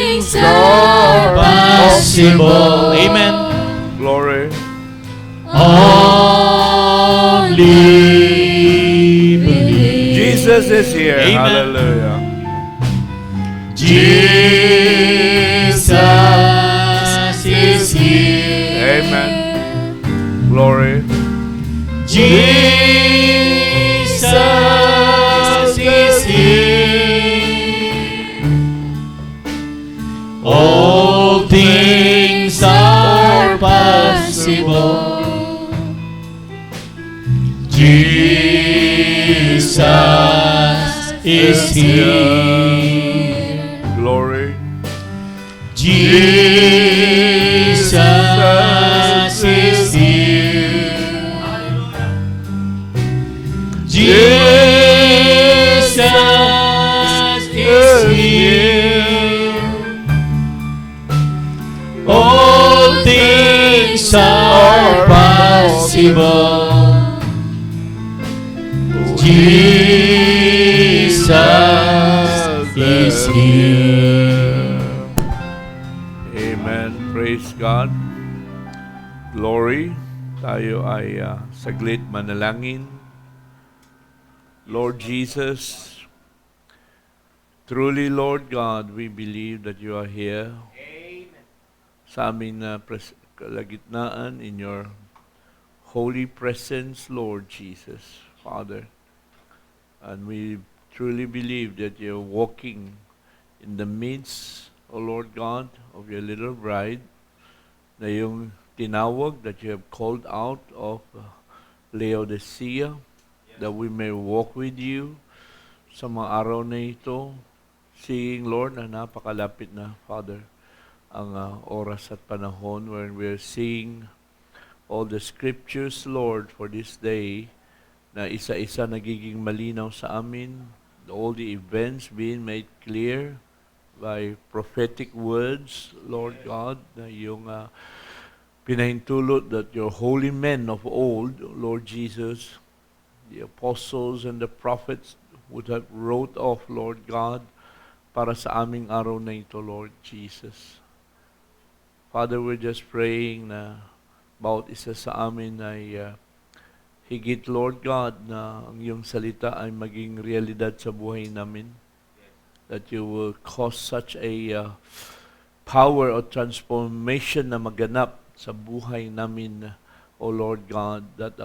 things are possible. Amen. Glory. Only believe. Jesus is here. Amen. Hallelujah. Jesus is here. Amen. Glory. Jesus is here. All things are possible. Jesus is here. Glory. Jesus is here. Jesus is here. All things are possible. Jesus is here. Amen. Praise God. Glory. Tayo ay saglit manalangin. Lord Jesus, truly, Lord God, we believe that you are here. Amen. Sa aming kalagitnaan in your holy presence, Lord Jesus, Father. And we truly believe that you're walking in the midst, O Lord God, of your little bride, na yung tinawag that you have called out of Laodicea, that we may walk with you sa mga araw na ito, seeing, Lord, na napakalapit na, Father, ang oras at panahon when we're seeing all the scriptures, Lord, for this day, na isa-isa nagiging malinaw sa amin, all the events being made clear by prophetic words, Lord God, na yung pinahintulot that your holy men of old, Lord Jesus, the apostles and the prophets would have wrote off, Lord God, para sa aming araw na ito, Lord Jesus. Father, we're just praying na bawat isa sa amin ay higit, Lord God, na ang iyong salita ay maging realidad sa buhay namin. That you will cause such a power of transformation na maganap sa buhay namin, O Lord God, that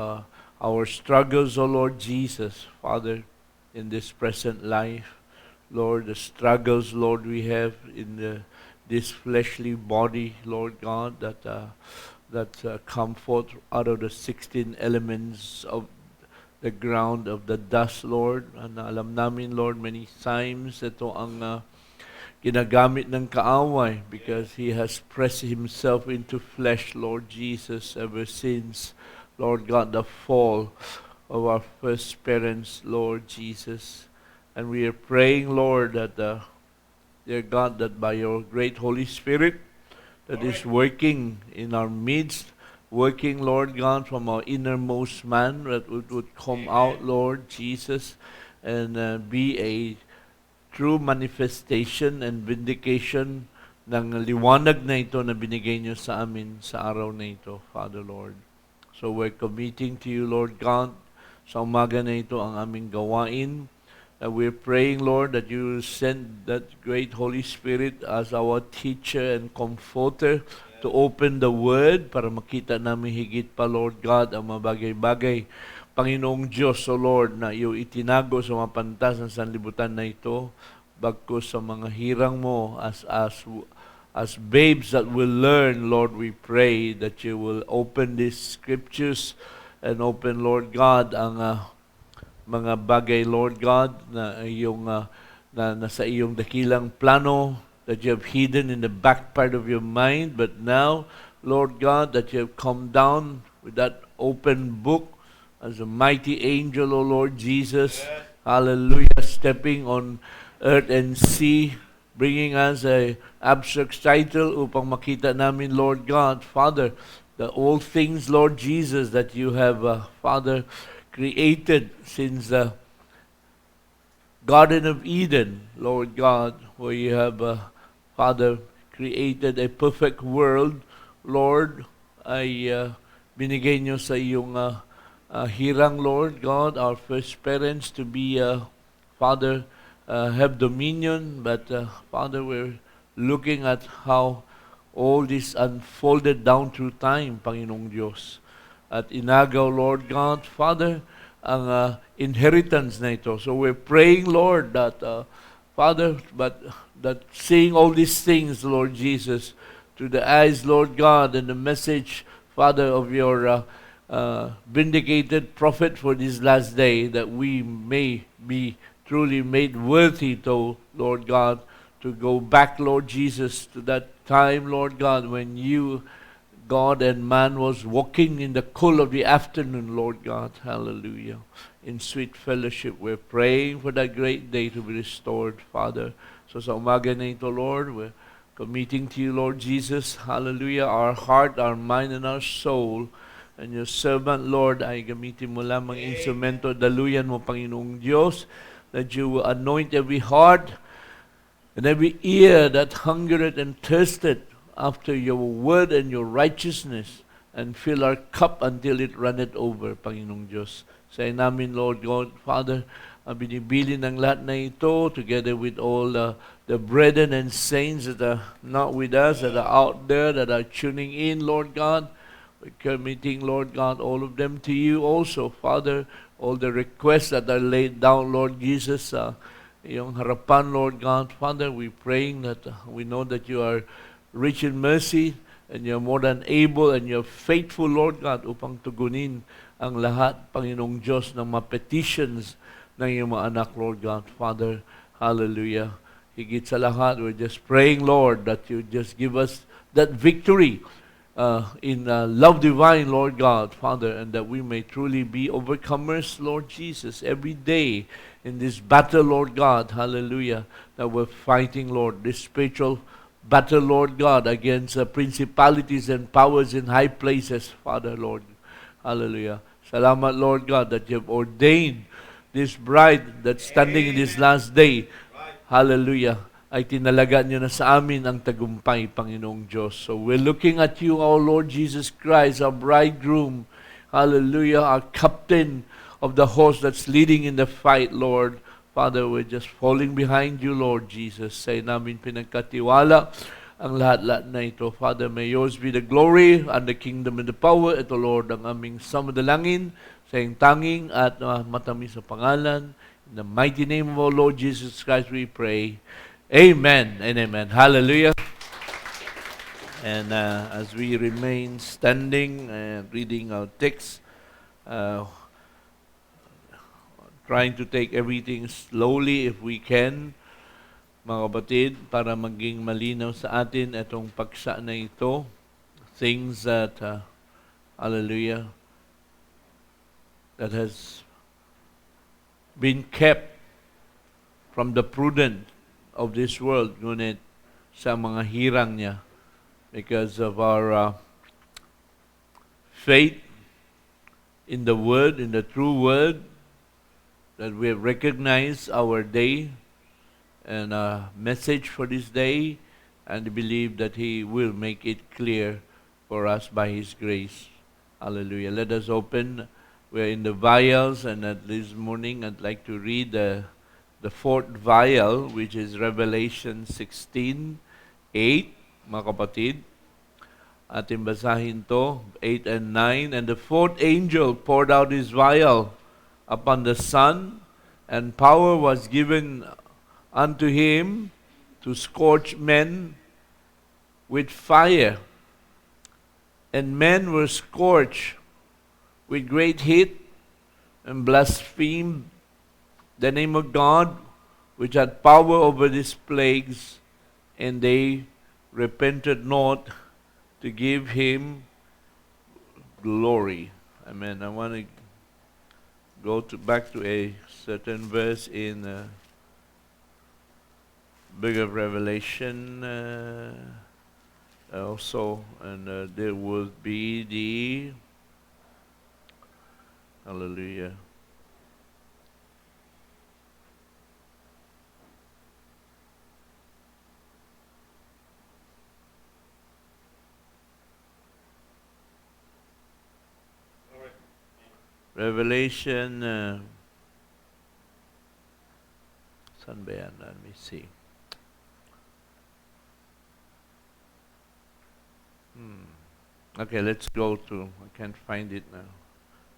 our struggles, O Lord Jesus, Father, in this present life, Lord, the struggles, Lord, we have in this fleshly body, Lord God, that come forth out of the 16 elements of the ground, of the dust, Lord. And alam namin, Lord, many times ito ang ginagamit ng kaaway because He has pressed Himself into flesh, Lord Jesus, ever since, Lord God, the fall of our first parents, Lord Jesus. And we are praying, Lord, that, dear God, that by your great Holy Spirit that is working in our midst, working, Lord God, from our innermost man, that would come out, Lord Jesus, and be a true manifestation and vindication ng liwanag na ito na binigay niyo sa amin sa araw na ito, Father Lord. So we're committing to you, Lord God, sa umaga na ito ang aming gawain. We're praying, Lord, that you send that great Holy Spirit as our teacher and comforter to open the Word para makita namin higit pa, Lord God, ang mga bagay-bagay. Panginoong Diyos, O Lord, na iyo itinago sa mga pantas ng sanlibutan na ito, bagkus sa mga hirang mo as babes that will learn, Lord, we pray that you will open these scriptures and open, Lord God, ang mga bagay, Lord God, na iyong na nasa iyong dakilang plano that you have hidden in the back part of your mind, but now, Lord God, that you have come down with that open book as a mighty angel, O Lord Jesus, hallelujah, stepping on earth and sea, bringing us a abstract title upang makita namin, Lord God, Father, the all things, Lord Jesus, that you have, Father, created since the Garden of Eden, Lord God, where you have Father, created a perfect world, Lord, ay binigay nyo sa iyong hirang, Lord God, our first parents to be, Father, have dominion. But, Father, we're looking at how all this unfolded down through time, Panginoong Diyos. At inagaw, Lord God, Father, ang inheritance na ito. So we're praying, Lord, that, Father, but that seeing all these things, Lord Jesus, through the eyes, Lord God, and the message, Father, of your vindicated prophet for this last day, that we may be truly made worthy to, Lord God, to go back, Lord Jesus, to that time, Lord God, when you, God and man, was walking in the cool of the afternoon, Lord God. Hallelujah. In sweet fellowship, we're praying for that great day to be restored, Father. So sa umaga na ito, Lord, we're committing to you, Lord Jesus, hallelujah, our heart, our mind, and our soul. And your servant, Lord, ay gamitin mo lamang instrumento, daluyan mo, Panginoong Diyos, that you will anoint every heart and every ear that hungered and thirsted after your word and your righteousness, and fill our cup until it runneth over, Panginoong Diyos. Sa namin, Lord God, Father, binibili ng lahat na ito together with all the brethren and saints that are not with us, that are out there, that are tuning in, Lord God. We're committing, Lord God, all of them to you also, Father. All the requests that are laid down, Lord Jesus, iyong harapan, Lord God, Father, we're praying that we know that you are rich in mercy, and you're more than able, and you're faithful, Lord God, upang tugunin ang lahat, Panginoong Diyos, ng mga petitions ng iyong mga anak, Lord God, Father. Hallelujah. Higit sa lahat, we're just praying, Lord, that you just give us that victory in love divine, Lord God, Father, and that we may truly be overcomers, Lord Jesus, every day in this battle, Lord God, hallelujah, that we're fighting, Lord, this spiritual battle, Lord God, against principalities and powers in high places, Father, Lord. Hallelujah. Salamat, Lord God, that you have ordained this bride that's standing in this last day. Hallelujah. Ay tinalaga niyo na sa amin ang tagumpay, Panginoong Diyos. So we're looking at you, our Lord Jesus Christ, our bridegroom. Hallelujah. Our captain of the host that's leading in the fight, Lord. Father, we're just falling behind you, Lord Jesus. Say namin pinagkatiwala ang lahat-lahat na ito. Father, may yours be the glory and the kingdom and the power. Ito, Lord, ang aming samadalangin sa iyong tanging at matamis sa pangalan. In the mighty name of our Lord Jesus Christ, we pray. Amen and amen. Hallelujah. And as we remain standing and reading our text, trying to take everything slowly if we can, mga kapatid, para maging malinaw sa atin itong paksa na ito. Things that, hallelujah, that has been kept from the prudent of this world, ngunit sa mga hirang niya, because of our faith in the Word, in the true Word, that we have recognized our day and a message for this day, and believe that He will make it clear for us by His grace. Hallelujah. Let us open. We're in the vials, and at this morning I'd like to read the fourth vial, which is Revelation 16:8, mga kapatid. Ating basahin to, 8 and 9. And the fourth angel poured out his vial upon the sun, and power was given unto him to scorch men with fire. And men were scorched with great heat, and blasphemed the name of God, which had power over these plagues, and they repented not to give him glory. Amen. I want to go back to a certain verse in Book of Revelation also, and there will be the, hallelujah, Revelation, saan ba yan? Let me see. Okay, let's go to, I can't find it now.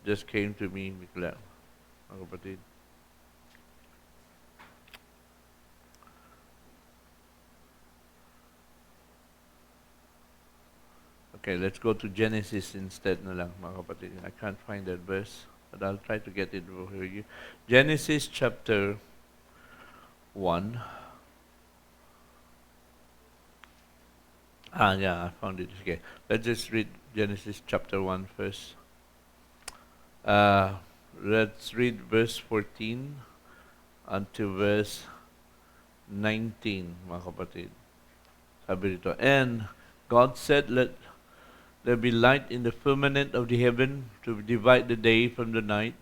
Just came to me, bigla, mga kapatid. Okay, let's go to Genesis instead na lang, mga kapatid. I can't find that verse, but I'll try to get it for you. Genesis chapter 1. Yeah, I found it. Okay, let's just read Genesis chapter 1 first. Let's read verse 14 until verse 19, mga kapatid. Sabi dito, and God said, let there be light in the firmament of the heaven to divide the day from the night,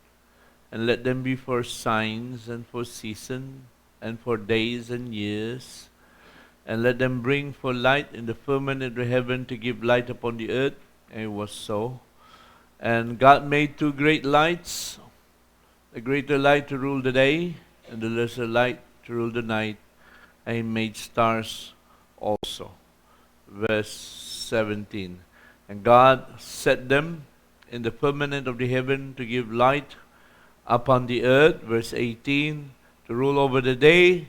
and let them be for signs and for seasons and for days and years, and let them bring for light in the firmament of the heaven to give light upon the earth. And it was so. And God made two great lights, the greater light to rule the day, and the lesser light to rule the night. And He made stars also. Verse 17. And God set them in the firmament of the heaven to give light upon the earth. Verse 18. To rule over the day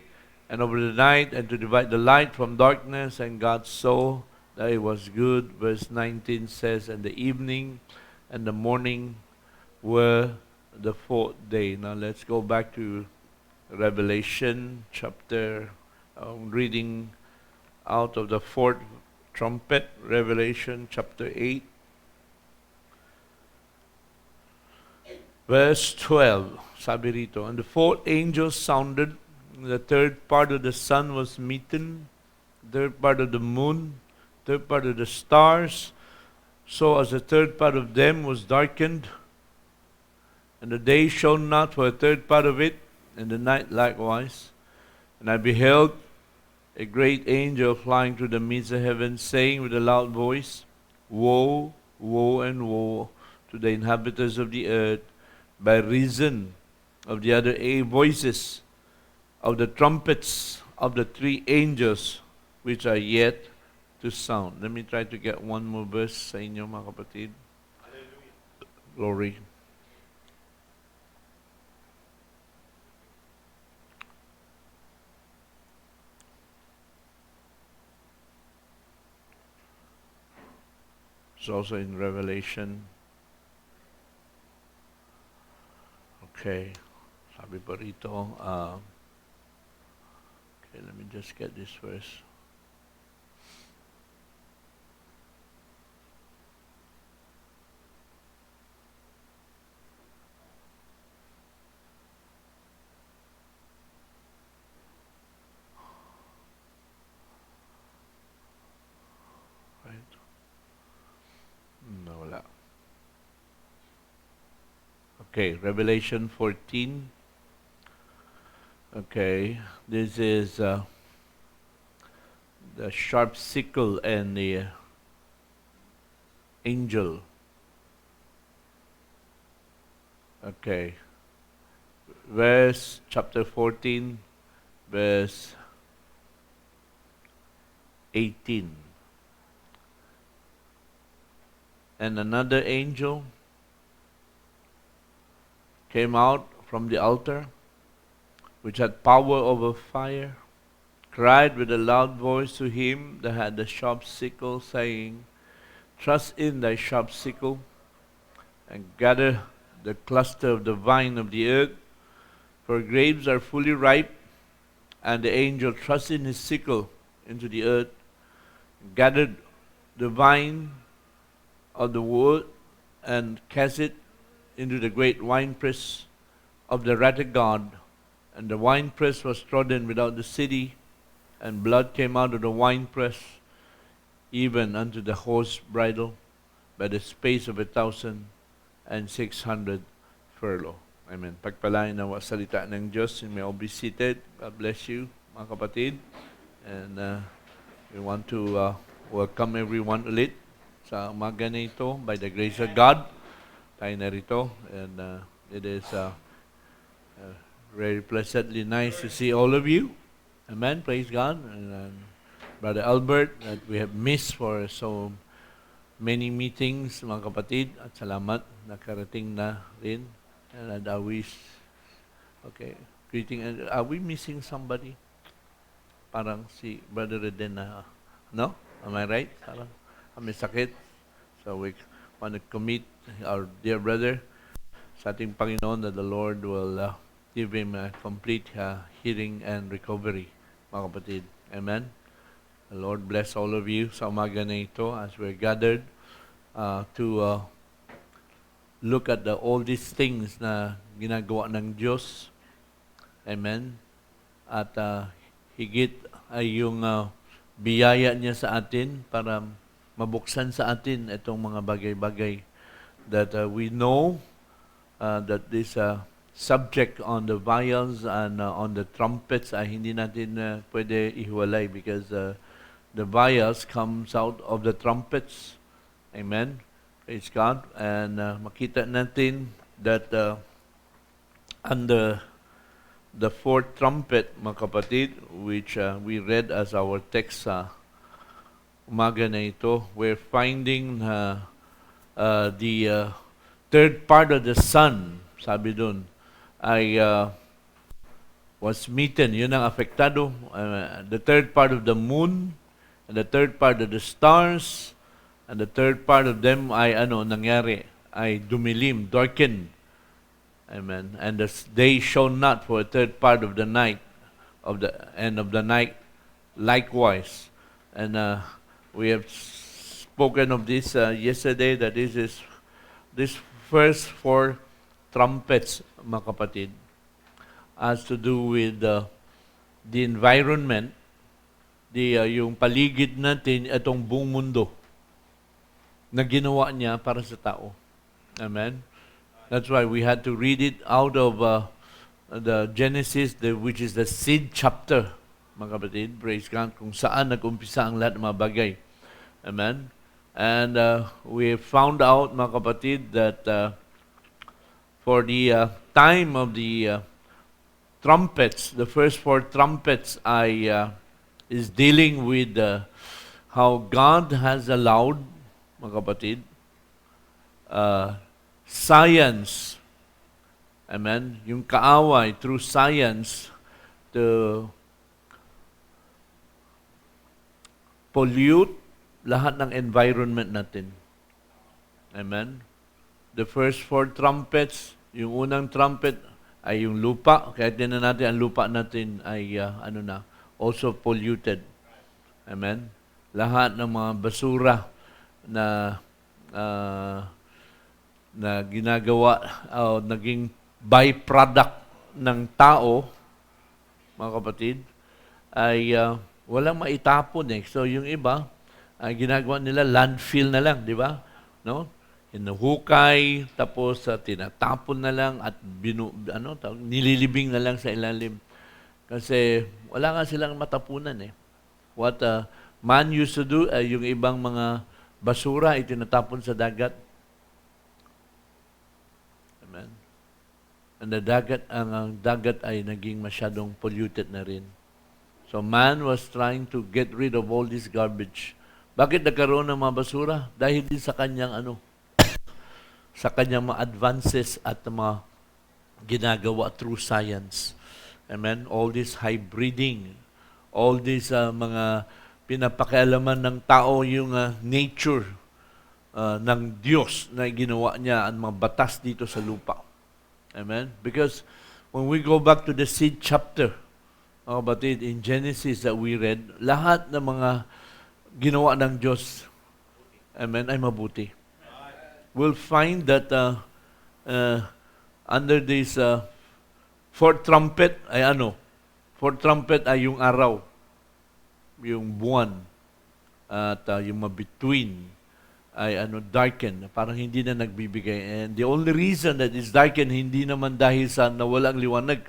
and over the night, and to divide the light from darkness. And God saw that it was good. Verse 19 says, and the evening and the morning were the fourth day. Now let's go back to Revelation chapter, reading out of the fourth trumpet, Revelation chapter 8. Verse 12, sabi rito, and the fourth angel sounded, the third part of the sun was smitten, third part of the moon, third part of the stars, so as the third part of them was darkened, and the day shone not for a third part of it, and the night likewise. And I beheld a great angel flying through the midst of heaven, saying with a loud voice, Woe, woe, and woe to the inhabitants of the earth, by reason of the other voices of the trumpets of the three angels which are yet to sound. Let me try to get one more verse sa inyo, mga kapatid. Hallelujah. Glory. It's also in Revelation. Okay. Sabi pa rito, okay, let me just get this verse. Right? No, wala. Okay, Revelation 14. Okay, this is the sharp sickle and the angel. Okay, verse chapter 14, verse 18. And another angel came out from the altar, which had power over fire, cried with a loud voice to him that had the sharp sickle, saying, Thrust in thy sharp sickle, and gather the cluster of the vine of the earth, for grapes are fully ripe. And the angel thrust in his sickle into the earth, gathered the vine of the wood, and cast it into the great winepress of the wrath of God. And the winepress was trodden without the city, and blood came out of the winepress, even unto the horse bridle, by the space of 1,600 furlong. Amen. Pagpalain na salita ng Diyos. You may all be seated. God bless you, mga kapatid. And we want to welcome everyone ulit sa umaga na ito by the grace of God. tayo narito. And it is very pleasantly nice to see all of you. Amen. Praise God. And Brother Albert, that we have missed for so many meetings, mga kapatid. At salamat, nakarating na rin. And are we, okay, greeting. And are we missing somebody? Parang si Brother Reden na, no? Am I right? Parang kami sakit. So we want to commit our dear brother sa ating Panginoon that the Lord will give him a complete healing and recovery, mga kapatid. Amen? The Lord bless all of you sa umaga na ito as we're gathered to look at all these things na ginagawa ng Diyos. Amen? At higit ay yung biyaya niya sa atin para mabuksan sa atin itong mga bagay-bagay that we know that this subject on the vials and on the trumpets ay hindi natin pwede ihiwalay because the vials comes out of the trumpets. Amen. Praise God. And makita natin that under the fourth trumpet, mga kapatid, which we read as our text sa umaga na ito, we're finding the third part of the sun, sabi doon, ay was smitten. Yun ang apektado. The third part of the moon, and the third part of the stars, and the third part of them ay nangyari? Ay dumilim, darkened. Amen. And the day shone not for a third part of the night, of the end of the night likewise. And we have spoken of this yesterday, that this first four trumpets, mga kapatid, has to do with the environment, yung paligid natin, itong buong mundo na ginawa niya para sa tao. Amen? That's why we had to read it out of the Genesis, which is the seed chapter, mga kapatid. Praise God, kung saan nag-umpisa ang lahat ng mga bagay. Amen? And we found out, mga kapatid, that for the time of the trumpets, the first four trumpets is dealing with how God has allowed, mga kapatid, science, amen, yung kaaway through science to pollute lahat ng environment natin. Amen. The first four trumpets, yung unang trumpet ay yung lupa. Kaya tinan natin, ang lupa natin ay also polluted. Amen. Lahat ng mga basura na ginagawa o naging byproduct ng tao, mga kapatid, ay walang maitapon eh. So yung iba, ay ginagawa nila landfill na lang, di ba? No? Hinuhukay, tapos tinatapon na lang at nililibing na lang sa ilalim. Kasi wala nga silang matapunan eh. What man used to do, yung ibang mga basura ay tinatapon sa dagat. Amen. And ang dagat ay naging masyadong polluted na rin. So man was trying to get rid of all this garbage. Bakit nagkaroon ng mga basura? Dahil din sa kanyang sa kanyang mga advances at mga ginagawa through science. Amen? All this hybriding, all this mga pinapakialaman ng tao, yung nature ng Diyos na ginawa niya ang mga batas dito sa lupa. Amen? Because when we go back to the seed chapter, mga kapatid, in Genesis that we read, lahat ng mga ginawa ng Diyos, amen, ay mabuti. We'll find that under this fourth trumpet ay fourth trumpet ay yung araw, yung buwan, at yung mabitween ay darken, parang hindi na nagbibigay. And the only reason that it's darken, hindi naman dahil sa nawalang liwanag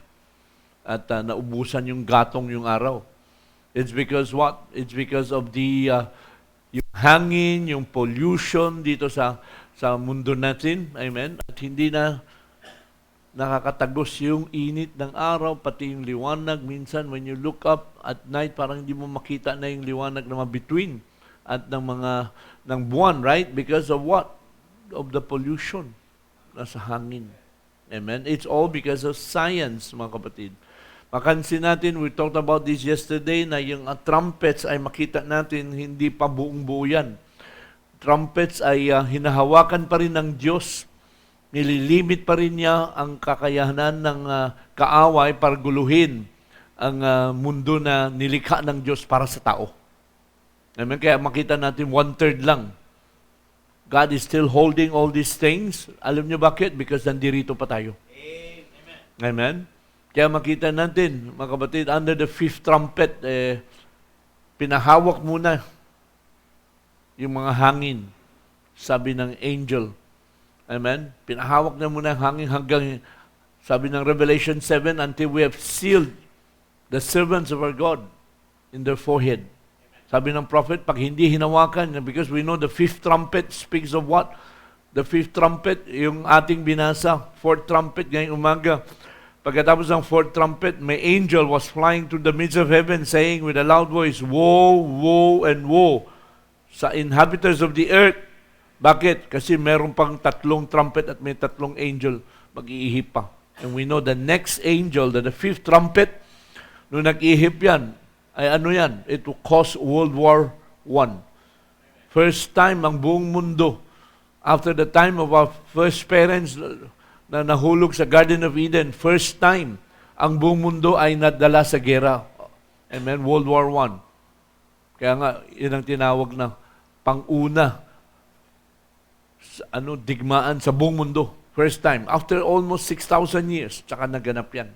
at naubusan yung gatong yung araw. It's because what? It's because of the yung hangin, yung pollution dito sa sa mundo natin. Amen? At hindi na nakakatagos yung init ng araw, pati yung liwanag. Minsan, when you look up at night, parang hindi mo makita na yung liwanag na between at ng buwan, right? Because of what? Of the pollution nasa hangin. Amen? It's all because of science, mga kapatid. Makansin natin, we talked about this yesterday, na yung trumpets ay makita natin, hindi pa buong-buo yan. Trumpets ay hinahawakan pa rin ng Diyos. Nililimit pa rin niya ang kakayahanan ng kaaway para guluhin ang mundo na nilikha ng Diyos para sa tao. Amen? Kaya makita natin 1/3 lang. God is still holding all these things. Alam niyo bakit? Because nandirito pa tayo. Amen. Amen? Kaya makita natin, mga kapatid, under the 5th trumpet, pinahawak muna yung mga hangin, sabi ng angel. Amen? Pinahawak na muna ang hangin hanggang, sabi ng Revelation 7, until we have sealed the servants of our God in their forehead. Sabi ng prophet, pag hindi hinawakan, because we know the 5th trumpet speaks of what? The 5th trumpet, yung ating binasa, 4th trumpet ngayong umaga. Pagkatapos ng 4th trumpet, may angel was flying through the midst of heaven saying with a loud voice, woe, woe, and woe sa inhabitants of the earth. Bakit? Kasi meron pang 3 trumpet at may 3 angel mag-iihip pa. And we know the next angel, the 5th trumpet, nung nag-iihip yan, ay ano yan? It will cause World War I. First time ang buong mundo, after the time of our first parents na nahulog sa Garden of Eden, first time ang buong mundo ay nadala sa gera. Amen? World War I. Kaya nga, yun ang tinawag na pang-una digmaan sa buong mundo. First time. After almost 6,000 years, tsaka naganap yan.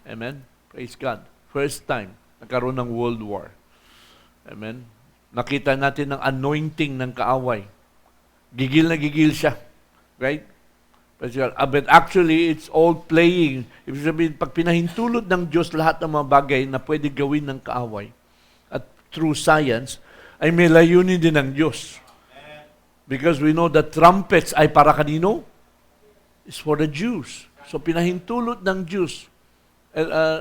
Amen? Praise God. First time, nagkaroon ng World War. Amen? Nakita natin ang anointing ng kaaway. Gigil na gigil siya. Right? Praise God. But actually, it's all playing. Ibig sabihin, pag pinahintulot ng Diyos lahat ng mga bagay na pwede gawin ng kaaway, at through science, ay may layunin din ng Diyos. Because we know the trumpets ay para kanino? It's for the Jews. So pinahintulot ng Diyos,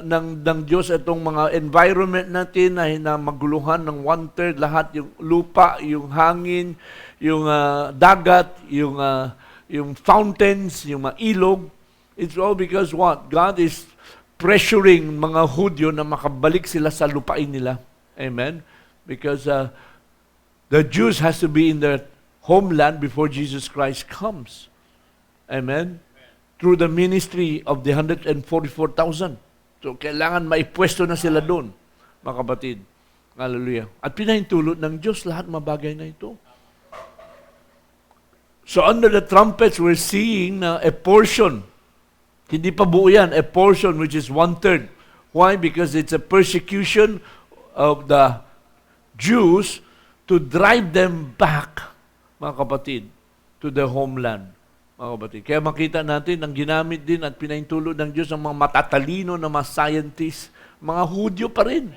ng Diyos itong mga environment natin na maguluhan ng 1/3 lahat, yung lupa, yung hangin, yung dagat, yung fountains, yung mga ilog. It's all because what? God is pressuring mga Hudyo na makabalik sila sa lupain nila. Amen? Because the Jews has to be in their homeland before Jesus Christ comes. Amen? Through the ministry of the 144,000. So, kailangan maipwesto na sila doon, mga kapatid. Hallelujah. At pinahintulot ng Diyos lahat mabagay na ito. So, under the trumpets, we're seeing a portion. Hindi pa buo yan. A portion which is 1/3. Why? Because it's a persecution of the Jews to drive them back, mga kapatid, to their homeland, mga kapatid. Kaya makita natin, ang ginamit din at pinahintulot ng Diyos ang mga matatalino na mga scientists, mga Hudyo pa rin.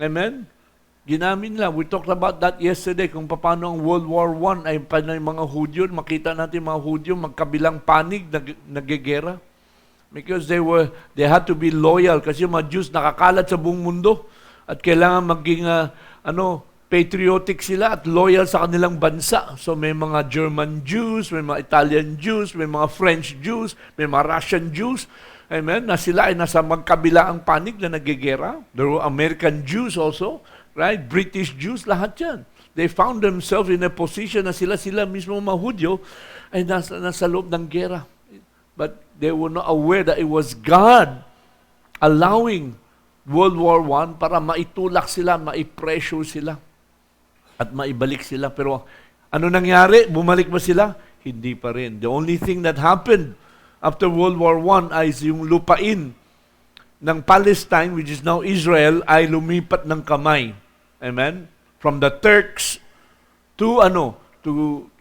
Amen? Ginamit nila. We talked about that yesterday, kung paano ang World War I ay panay mga Hudyo. Makita natin mga Hudyo, magkabilang panig, nagigera. Because they had to be loyal. Kasi yung mga Jews nakakalat sa buong mundo. At kailangan maging, patriotic sila at loyal sa kanilang bansa. So may mga German Jews, may mga Italian Jews, may mga French Jews, may mga Russian Jews. Amen? Na sila ay nasa magkabilaang panig na nagigera. There were American Jews also, right? British Jews, lahat yan. They found themselves in a position na sila mismo mga Hudyo ay nasa loob ng gera. But they were not aware that it was God allowing World War I para maitulak sila, maipressure sila, at maibalik sila. Pero ano nangyari? Bumalik ba sila? Hindi pa rin. The only thing that happened after World War I ay yung lupain ng Palestine, which is now Israel, ay lumipat ng kamay. Amen? From the Turks to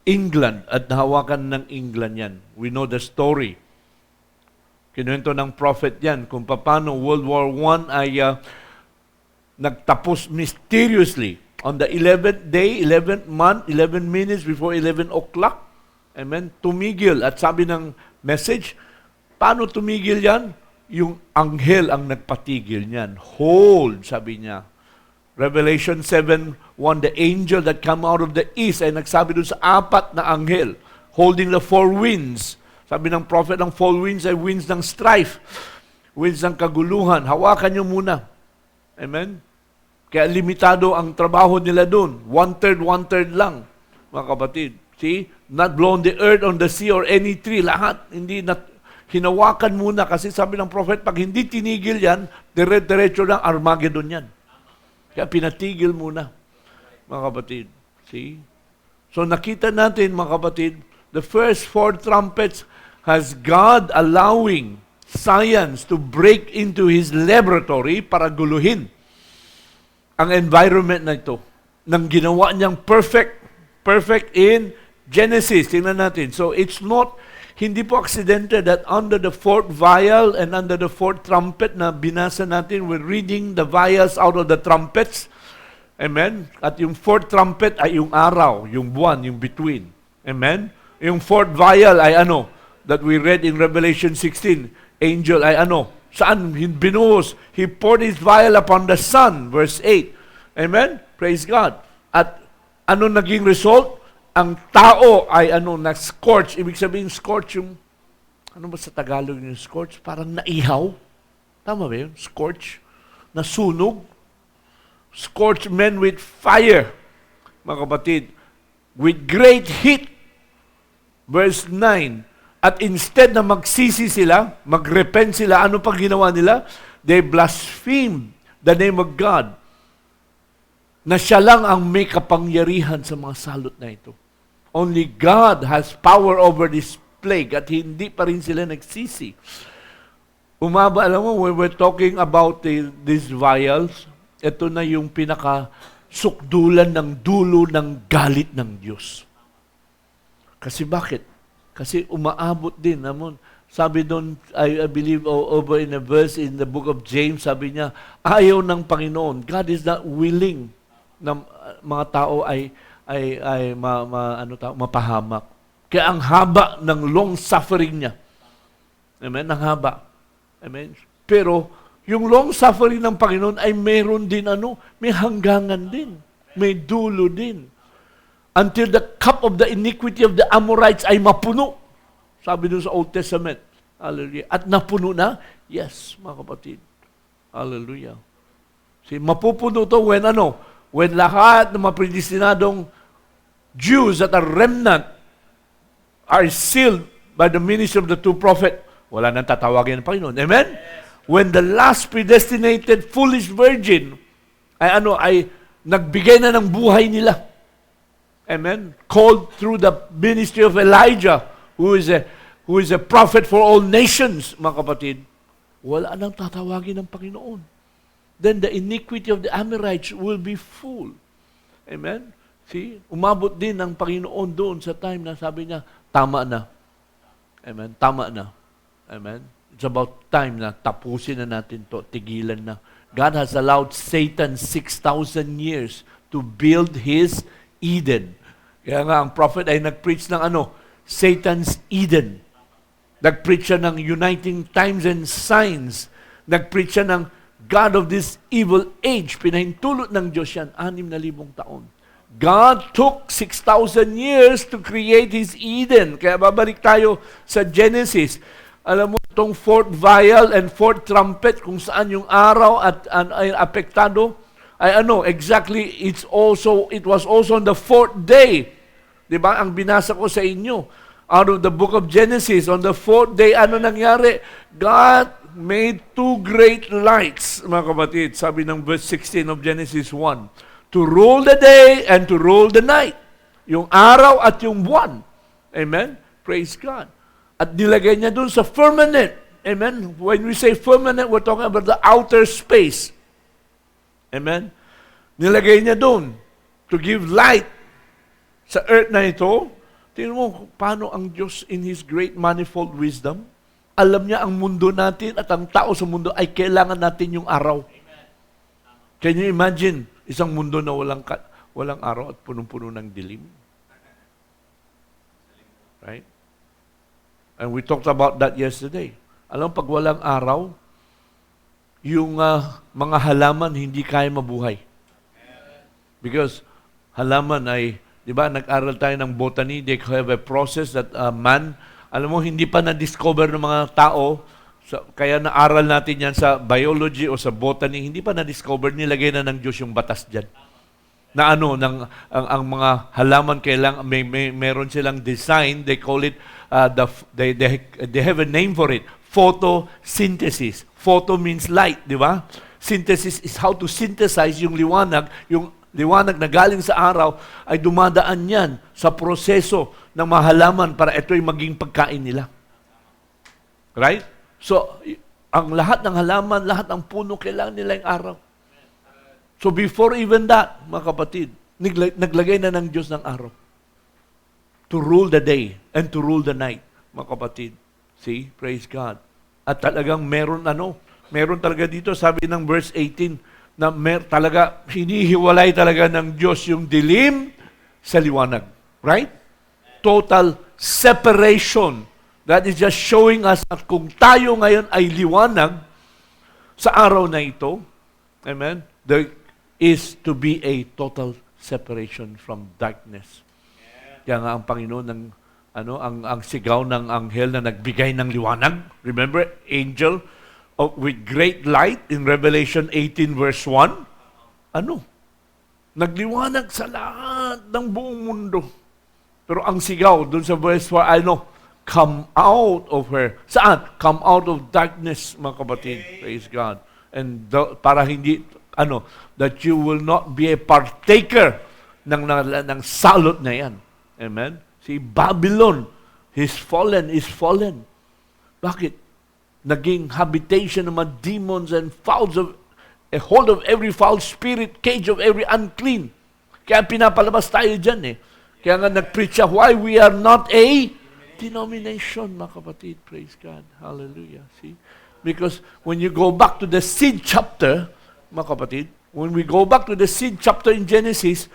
England, at nahawakan ng England yan. We know the story. Kinuwento ng prophet yan kung paano World War I ay nagtapos mysteriously on the 11th day, 11th month, 11 minutes before 11 o'clock. Amen? Tumigil. At sabi ng message, paano tumigil yan? Yung anghel ang nagpatigil niyan. Hold, sabi niya. Revelation 7:1, the angel that come out of the east ay nagsabi doon sa apat na anghel, holding the four winds. Sabi ng prophet, ang four winds ay winds ng strife, winds ng kaguluhan. Hawakan niyo muna. Amen? Kaya limitado ang trabaho nila doon. One-third lang, mga kapatid. See? Not blow on the earth, on the sea, or any tree. Lahat. Hindi hinawakan muna. Kasi sabi ng prophet, pag hindi tinigil yan, dire-diretso ng Armageddon yan. Kaya pinatigil muna, mga kapatid. See? So nakita natin, mga kapatid, the first four trumpets has God allowing science to break into His laboratory para guluhin ang environment na ito. Nang ginawa niyang perfect in Genesis. Tingnan natin. So it's not, hindi po aksidente that under the fourth vial and under the fourth trumpet na binasa natin, we're reading the vials out of the trumpets. Amen? At yung fourth trumpet ay yung araw, yung buwan, yung between. Amen? Yung fourth vial ay ano? That we read in Revelation 16. Angel ay ano? Saan binuhos? He poured His vial upon the sun. Verse 8. Amen? Praise God. At ano naging result? Ang tao ay ano, na-scorch. Ibig sabihin, scorch yung, ano ba sa Tagalog yung scorch? Parang naihaw. Tama ba yun? Scorch. Nasunog. Scorch men with fire. Mga kapatid. With great heat. Verse 9. At instead na magsisi sila, magrepent sila, ano pang ginawa nila? They blasphemed the name of God. Na siya lang ang may kapangyarihan sa mga salot na ito. Only God has power over this plague at hindi pa rin sila nagsisi. Alam mo, when we're talking about these vials, ito na yung pinaka-sukdulan ng dulo ng galit ng Diyos. Kasi bakit? Kasi umaabot din. Sabi doon, I believe over in a verse in the book of James, sabi niya, ayaw ng Panginoon. God is not willing na mga tao ay mapahamak. Kaya ang haba ng long suffering niya. Amen? Ang haba. Amen? Pero, yung long suffering ng Panginoon ay meron din may hanggangan din. May dulo din. Until the cup of the iniquity of the Amorites ay mapuno. Sabi doon sa Old Testament. Hallelujah. At napuno na? Yes, mga kapatid. Hallelujah. See, mapupuno to when when lahat ng mga predestinadong Jews that are remnant are sealed by the ministry of the two prophets, wala nang tatawagin ng Panginoon. Amen? Yes. When the last predestinated foolish virgin ay nagbigay na ng buhay nila. Amen? Called through the ministry of Elijah, who is a prophet for all nations, mga kapatid, wala nang tatawagin ng Panginoon. Then the iniquity of the Amorites will be full. Amen? See? Umabot din ang Panginoon doon sa time na sabi niya, tama na. Amen? Tama na. Amen? It's about time na tapusin na natin to, tigilan na. God has allowed Satan 6,000 years to build his Eden. Kaya nga, ang prophet ay nag-preach ng Satan's Eden. Nag-preach siya ng uniting times and signs. Nag-preach siya ng God of this evil age. Pinahintulot ng Diyos yan, 6,000 taon. God took 6,000 years to create His Eden. Kaya babalik tayo sa Genesis. Alam mo, itong fourth vial and fourth trumpet, kung saan yung araw ay apektado, ay exactly, it was also on the fourth day. Diba? Ang binasa ko sa inyo, out of the book of Genesis, on the fourth day, nangyari? God made two great lights, mga kapatid. Sabi ng verse 16 of Genesis 1. To rule the day and to rule the night. Yung araw at yung buwan. Amen? Praise God. At nilagay niya dun sa firmament. Amen? When we say firmament, we're talking about the outer space. Amen? Nilagay niya dun to give light sa earth na ito. Tingnan mo, paano ang Diyos in His great manifold wisdom, alam niya ang mundo natin at ang tao sa mundo ay kailangan natin yung araw. Can you imagine isang mundo na walang araw at punong-puno ng dilim? Right? And we talked about that yesterday. Alam, pag walang araw, yung mga halaman hindi kaya mabuhay. Because halaman ay, di ba, nag-aral tayo ng botany, they have a process that man, alam mo, hindi pa na-discover ng mga tao, kaya naaral natin yan sa biology o sa botany, hindi pa na-discover, nilagay na ng Diyos yung batas dyan. Na ang mga halaman kailang meron silang design, they call it they have a name for it, photosynthesis. Photo means light, di ba? Synthesis is how to synthesize yung liwanag na galing sa araw ay dumadaan yan sa proseso ng mga halaman para ito'y maging pagkain nila. Right? So, ang lahat ng halaman, lahat ng puno, kailangan nila yung araw. So before even that, mga kapatid, naglagay na ng Diyos ng araw to rule the day and to rule the night, mga kapatid. See? Praise God. At talagang meron talaga dito, sabi ng verse 18, na talaga, hinihiwalay talaga ng Diyos yung dilim sa liwanag. Right? Total separation. That is just showing us at kung tayo ngayon ay liwanag sa araw na ito, amen, there is to be a total separation from darkness. Kaya nga ang Panginoon ang sigaw ng anghel na nagbigay ng liwanag. Remember, angel with great light in Revelation 18 verse 1. Nagliwanag sa lahat ng buong mundo. Pero ang sigaw dun sa verse 4, come out of her. Saan? Come out of darkness, mga kapatid. Praise God. And para hindi that you will not be a partaker ng salot na yan. Amen? See, Babylon is fallen. Bakit? Naging habitation ng mga demons and a hold of every foul spirit, cage of every unclean. Kaya pinapalabas tayo dyan eh. Kaya nga nag-preach siya, why we are not a denomination, mga kapatid. Praise God. Hallelujah. See? Because when you go back to the seed chapter, mga kapatid, when we go back to the seed chapter in Genesis,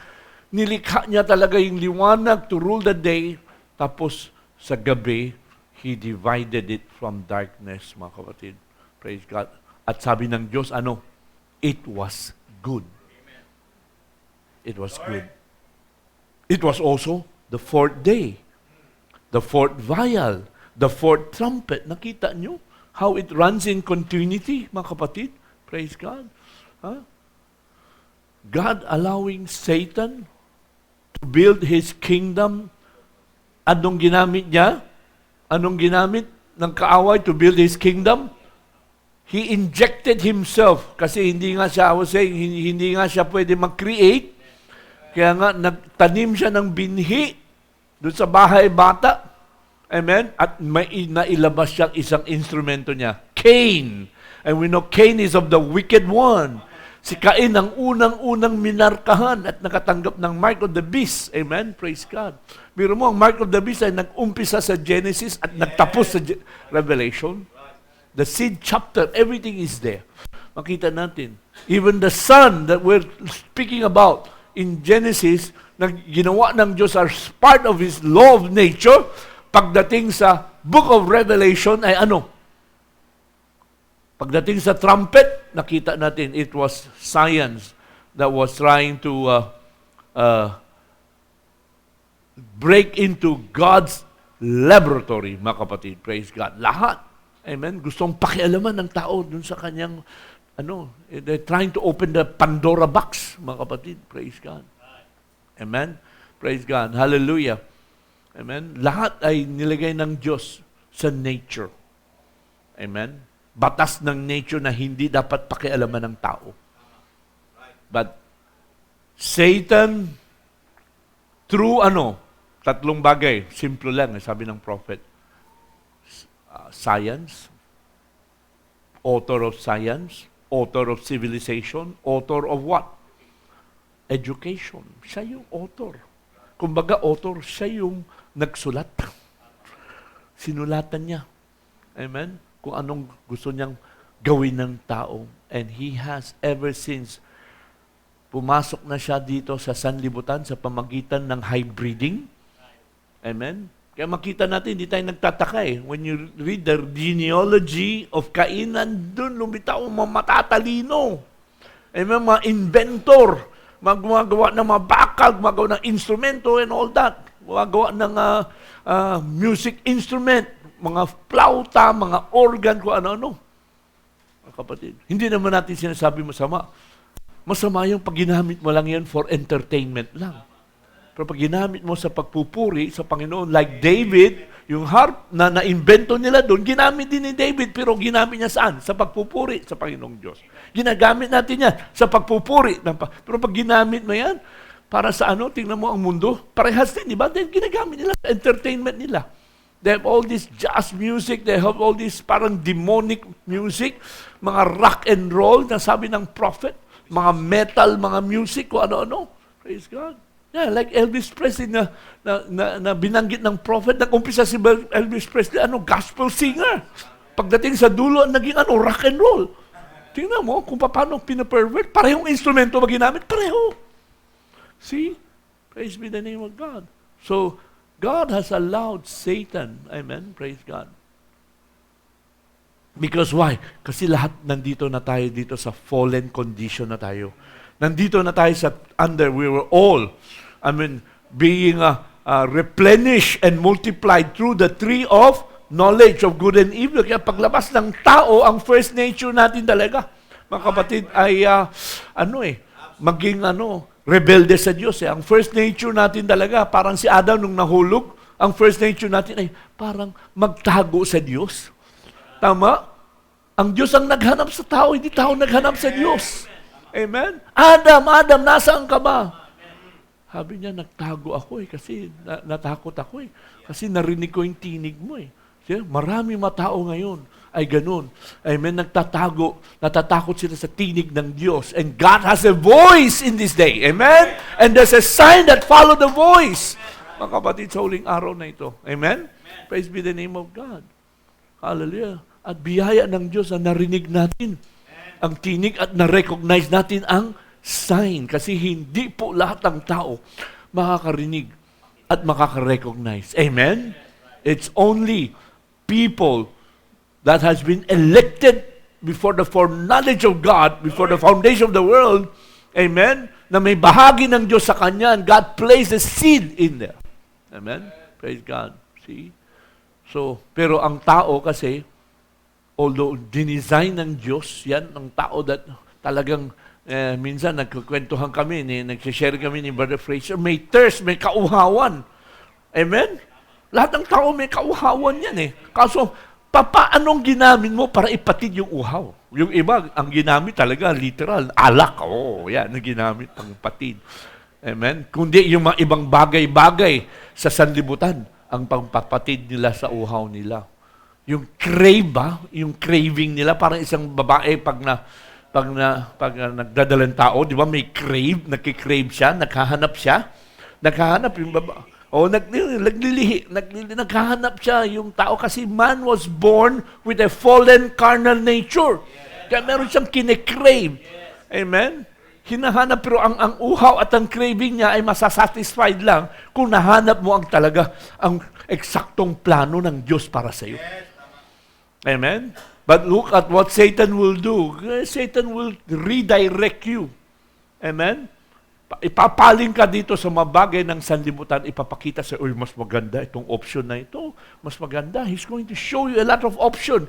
nilikha niya talaga yung liwanag to rule the day, tapos sa gabi, He divided it from darkness, mga kapatid. Praise God. At sabi ng Diyos, it was good. It was good. It was also the fourth day, the fourth vial, the fourth trumpet. Nakita nyo how it runs in continuity, mga kapatid? Praise God. God allowing Satan to build his kingdom. Anong ginamit niya? Anong ginamit ng kaaway to build his kingdom? He injected himself kasi hindi nga siya, hindi nga siya pwede mag-create. Kaya nga nagtanim siya ng binhi doon sa bahay bata. Amen? At may nailabas siyang isang instrumento niya, Cain. And we know Cain is of the wicked one. Si Cain ang unang-unang minarkahan at nakatanggap ng mark of the beast. Amen? Praise God. Biro mo, ang mark of the beast ay nag-umpisa sa Genesis at nagtapos sa Revelation. The seed chapter, everything is there. Makita natin. Even the sun that we're speaking about in Genesis, na ginawa ng Diyos as part of His law of nature, pagdating sa book of Revelation ay Pagdating sa trumpet, nakita natin it was science that was trying to break into God's laboratory, mga kapatid. Praise God. Lahat. Amen. Gustong pakialaman ng tao dun sa kanyang, they're trying to open the Pandora box, mga kapatid. Praise God. Amen. Praise God. Hallelujah. Amen. Lahat ay nilagay ng Diyos sa nature. Amen. Batas ng nature na hindi dapat pakialaman ng tao. But Satan, through tatlong bagay, simple lang, sabi ng prophet. Science, author of science, author of civilization, author of what? Education. Siya yung author. Kumbaga, author, siya yung nagsulat. Sinulatan niya. Amen? Kung anong gusto niyang gawin ng tao. And He has ever since pumasok na siya dito sa sanlibutan sa pamagitan ng hybriding. Amen? Kaya makita natin, hindi tayo nagtataka eh. When you read the genealogy of Cain, nandun lumitaw ang mga matatalino. Ay mga inventor, gumagawa ng mga bakal, gumagawa ng instrumento and all that. Gumagawa ng music instrument, mga flauta, mga organ, kung ano-ano. Mga kapatid, hindi naman natin sinasabi masama. Masama yung pag ginamit mo lang yan for entertainment lang. Pero pag ginamit mo sa pagpupuri sa Panginoon, like David, yung harp na na-invento nila doon, ginamit din ni David, pero ginamit niya saan? Sa pagpupuri sa Panginoong Diyos. Ginagamit natin yan sa pagpupuri. Pero pag ginamit mo yan, para sa ano, tingnan mo ang mundo, parehas din, di ba? Then ginagamit nila sa entertainment nila. They have all this jazz music, they have all this parang demonic music, mga rock and roll, na sabi ng prophet, mga metal, mga music, kung ano-ano. Praise God. Yeah, like Elvis Presley na binanggit ng prophet, nag-umpisa si Elvis Presley, gospel singer. Pagdating sa dulo, naging rock and roll. Tingnan mo kung paano pinapervert. Parehong instrumento ba ginamit? Pareho. See? Praise be the name of God. So, God has allowed Satan, amen, praise God. Because why? Kasi lahat nandito na tayo dito sa fallen condition na tayo. Nandito na tayo sa we were all, being replenished and multiplied through the tree of knowledge of good and evil. Kaya paglabas ng tao, ang first nature natin talaga, mga kapatid, ay maging rebelde sa Diyos. Ang first nature natin talaga, parang si Adam nung nahulog, ang first nature natin ay parang magtago sa Diyos. Tama? Ang Diyos ang naghanap sa tao, hindi tao naghanap sa Diyos. Amen? Adam, nasaan ka ba? Sabi niya, nagtago ako kasi natakot ako Kasi narinig ko yung tinig mo Marami matao ngayon ay ganun. Amen? Natatakot sila sa tinig ng Diyos. And God has a voice in this day. Amen? And there's a sign that follow the voice. Mga kapatid, sa huling araw na ito. Amen? Praise be the name of God. Hallelujah. At biyaya ng Diyos na narinig natin ang tinig at na-recognize natin ang sign. Kasi hindi po lahat ng tao makakarinig at makaka-recognize. Amen? It's only people that has been elected before the foreknowledge of God, before the foundation of the world, amen, na may bahagi ng Diyos sa Kanya, and God placed a seed in there. Amen? Praise God. See? So, pero ang tao kasi, although dinisign ng Diyos, yan, ang tao that talagang, minsan nagkukwentuhan kami, nag-share kami ni Brother Fraser, may thirst, may kauhawan. Amen? Lahat ng tao may kauhawan yan Kaso, paanong ginamit mo para ipatid yung uhaw? Yung iba, ang ginamit talaga, literal, alak. Yan, ang ginamit pang patid. Amen? Kundi yung mga ibang bagay-bagay sa sanlibutan, ang pangpapatid nila sa uhaw nila. Yung yung craving nila, parang isang babae pag nagdadalang tao, di ba may nagkikrave siya, naghahanap yung babae. Naghahanap siya yung tao kasi man was born with a fallen carnal nature. Kaya meron siyang kinikrave. Amen? Hinahanap, pero ang uhaw at ang craving niya ay masasatisfied lang kung nahanap mo ang eksaktong plano ng Diyos para sa iyo. Amen? But look at what Satan will do. Satan will redirect you. Amen? Ipapaling ka dito sa mga bagay ng sanlibutan, ipapakita sa mas maganda itong option na ito. Mas maganda. He's going to show you a lot of option.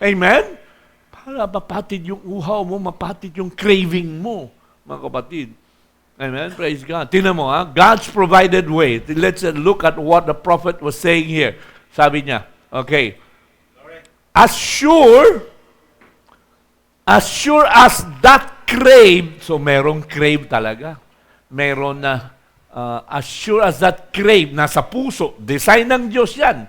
Amen? Para mapatid yung uhaw mo, mapatid yung craving mo, mga kapatid. Amen? Praise God. Tingnan mo, God's provided way. Let's look at what the prophet was saying here. Sabi niya, okay, as sure as that crave, so merong crave talaga. Meron na, as sure as that crave, nasa puso, design ng Diyos yan.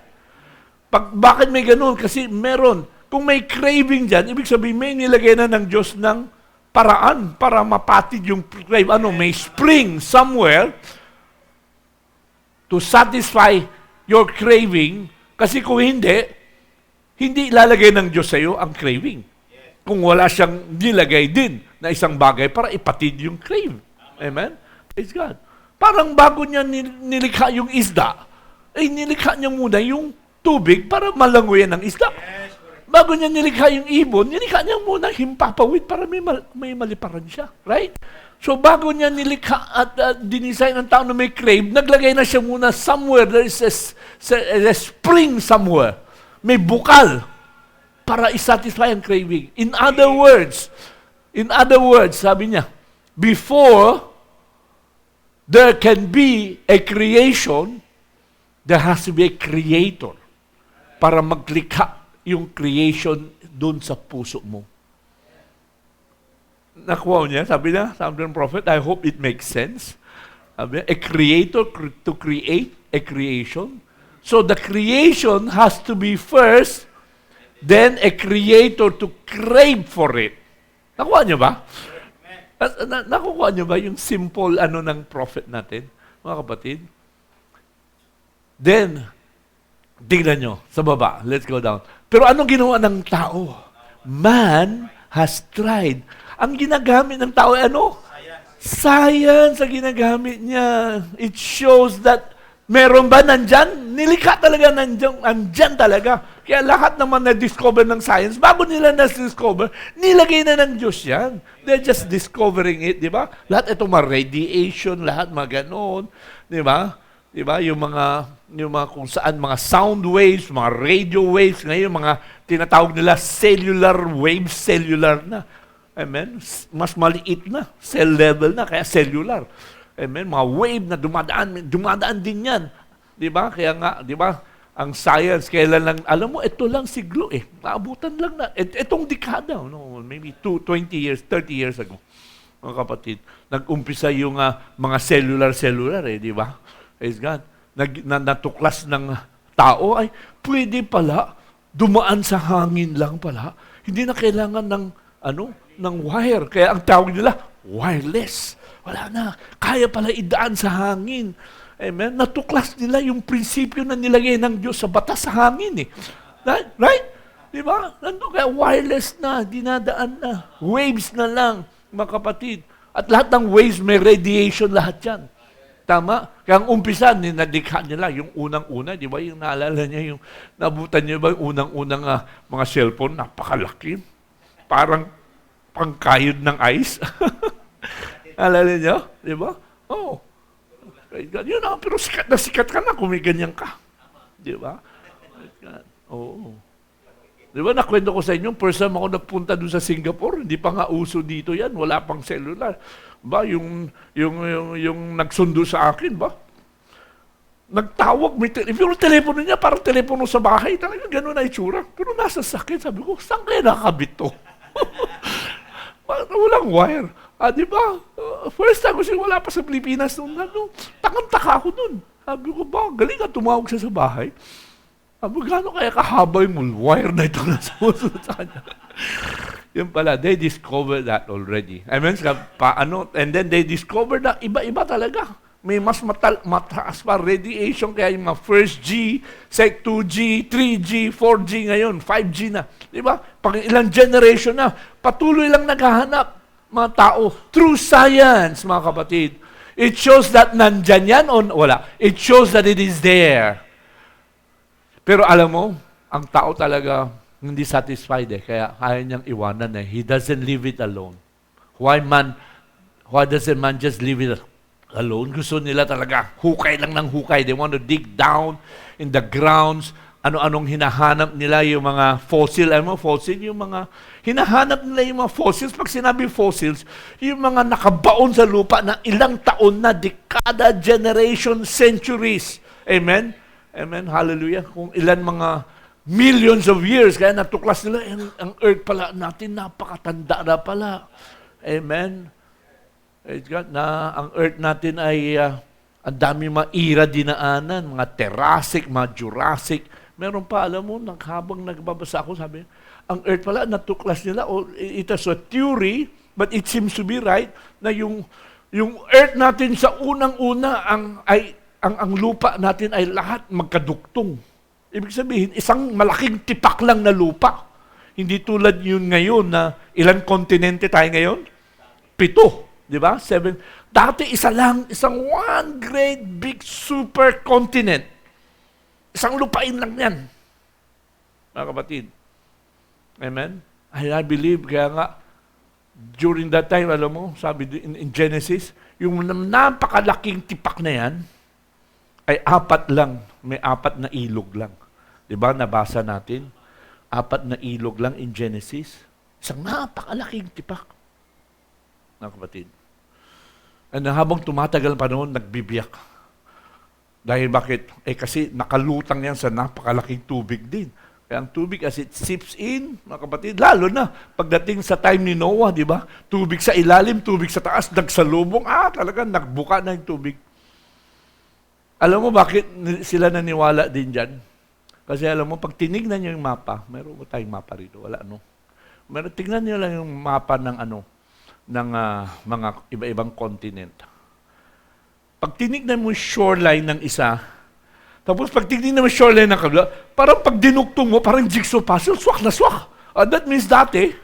Bakit may ganun? Kasi meron. Kung may craving dyan, ibig sabihin may nilagay na ng Diyos ng paraan para mapatid yung crave. May spring somewhere to satisfy your craving. Kasi kung hindi ilalagay ng Diyos sa iyo ang craving. Kung wala siyang nilagay din na isang bagay para ipatid yung crave. Amen? Praise God. Parang bago niya nilikha yung isda, nilikha niya muna yung tubig para malangoyan ng isda. Bago niya nilikha yung ibon, nilikha niya muna himpapawid para may maliparan siya. Right? So bago niya nilikha at dinisign ng tao na may crave, naglagay na siya muna somewhere, there is a spring somewhere. May bukal para isatisfy ang craving. In other words, sabi niya, before there can be a creation, there has to be a creator para maglikha yung creation dun sa puso mo. Nakuha niya, sabi ng prophet, I hope it makes sense. Sabi niya, a creator to create a creation. So the creation has to be first, then a creator to crave for it. Nakuha niyo ba? Nakuha niyo ba yung simple ng prophet natin, mga kapatid? Then, tignan nyo, sa baba, let's go down. Pero anong ginawa ng tao? Man has tried. Ang ginagamit ng tao ay ano? Science ang ginagamit niya. It shows that meron ba nandyan? Nilikha talaga nandyan talaga. Kaya lahat naman na-discover ng science, bago nila na-discover, nilagay na ng Diyos yan. They're just discovering it, di ba? Lahat itong mga radiation, lahat mga ganon, di ba? Di ba? Yung mga kung saan, mga sound waves, mga radio waves, ngayon mga tinatawag nila cellular waves, cellular na. Amen? Mas maliit na, cell level na, kaya cellular. Amen? Mga wave na dumadaan din yan. Di ba? Kaya nga, di ba, ang science, kailan lang, alam mo, ito lang siglo naabutan lang na, itong dekada, maybe 20 years, 30 years ago, mga kapatid, nag-umpisa yung mga cellular, di ba? Praise God. Natuklas ng tao ay pwede pala dumaan sa hangin lang pala. Hindi na kailangan ng wire. Kaya ang tawag nila, wireless. Wala na. Kaya pala idaan sa hangin. Amen? Natuklas nila yung prinsipyo na nilagay ng Diyos sa batas sa hangin. Right? Di ba? Kaya wireless na, dinadaan na. Waves na lang, mga kapatid. At lahat ng waves may radiation lahat yan. Tama? Kaya ang umpisa, nadikha nila yung unang-una, di ba? Yung naalala niya, yung nabutan niyo ba yung unang-unang mga cellphone, napakalaki. Parang pangkayod ng ice. Naalala niyo? Di ba? Oo. Yun na, pero sikat ka na kung may ganyan ka. Di ba? Oo. Di ba, nakwento ko sa inyo, first time ako nagpunta doon sa Singapore, hindi pa nga uso dito yan, wala pang cellular. Ba, yung nagsundo sa akin, ba? Nagtawag, if yung telepono niya, parang telepono sa bahay, talaga gano'n na itsura. Pero nasa sakit, sabi ko, saan kaya nakabit to? Walang wire. Di ba? First time kasi wala pa sa Pilipinas noon, takang-taka ako noon. Sabi ko, ba, galing ka tumawag siya sa bahay. Sabi ko, gano'n kaya kahaba yung wire na ito na sumusunod sa kanya? Yun pala, they discovered that already. Amen? And then they discovered na iba-iba talaga. May mas mataas pa radiation, kaya yung mga 1st G, 2G, 3G, 4G ngayon, 5G na. Di ba? Pang ilang generation na, patuloy lang naghahanap mga tao through science, mga kapatid. It shows that nandyan yan o wala. It shows that it is there. Pero alam mo, ang tao talaga hindi satisfied kaya kaya niyang iwanan He doesn't leave it alone. Why doesn't man just leave it alone? Gusto nila talaga, hukay lang ng hukay. They want to dig down in the grounds. Ano-anong hinahanap nila yung mga fossil. Alam mo, fossil, yung mga, hinahanap nila yung mga fossils. Pag sinabi fossils, yung mga nakabaon sa lupa na ilang taon na, dekada, generation, centuries. Amen? Amen? Hallelujah. Kung ilan mga millions of years, kaya natuklas nila, ang earth pala natin, napakatanda na pala. Amen? God, na ang earth natin ay ang dami mga era dinaanan, mga Jurassic, mga Jurassic. Meron pa, alam mo, habang nagbabasa ako, sabi, ang earth pala, natuklas nila, it is a theory, but it seems to be right, na yung earth natin sa unang-una, ang lupa natin ay lahat magkaduktong. Ibig sabihin, isang malaking tipak lang na lupa. Hindi tulad yun ngayon na ilang kontinente tayo ngayon? 7. Di ba? 7. Dati isa lang, isang one great big super continent. Isang lupain lang yan. Mga kapatid. Amen? I believe, kaya nga, during that time, alam mo, sabi in Genesis, yung napakalaking tipak na yan, ay 4 lang. May 4 na ilog lang. Diba? Nabasa natin. 4 na ilog lang in Genesis. Isang napakalaking tipak. Mga kapatid. And habang tumatagal pa noon, nagbibiyak. Dahil bakit? Kasi nakalutang yan sa napakalaking tubig din. Kaya ang tubig as it seeps in, mga kapatid, lalo na pagdating sa time ni Noah, di ba? Tubig sa ilalim, tubig sa taas, nagsalubong, talaga nagbuka na yung tubig. Alam mo bakit sila naniwala din dyan? Kasi alam mo, pag tinignan nyo yung mapa, mayroon mo tayong mapa rito, wala tignan nyo lang yung mapa ng ng mga iba-ibang continent. Pag tinignan mo yung shoreline ng isa, tapos pag tinignan mo yung shoreline ng kabila, parang pag dinuktong mo, parang jigsaw puzzle, swak na swak. That means dati,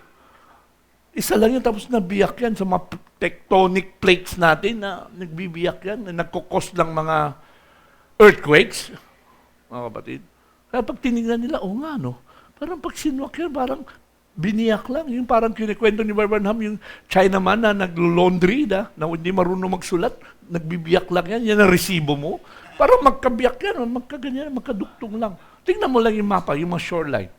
isa lang yun, tapos nabiyak yan sa mga tectonic plates natin na nagbibiyak yan, na nagkukos ng mga earthquakes. Mga kapatid. Kaya pag tinignan nila, nga parang pag sinwak yan, parang biniyak lang. Yung parang kinikwento ni Branham, yung Chinaman na nag-laundry na hindi marunong magsulat, nagbibiyak lang yan, yan ang resibo mo. Parang magkabiyak yan, magkaganyan, magkaduktong lang. Tingnan mo lang yung mapa, yung mga shoreline.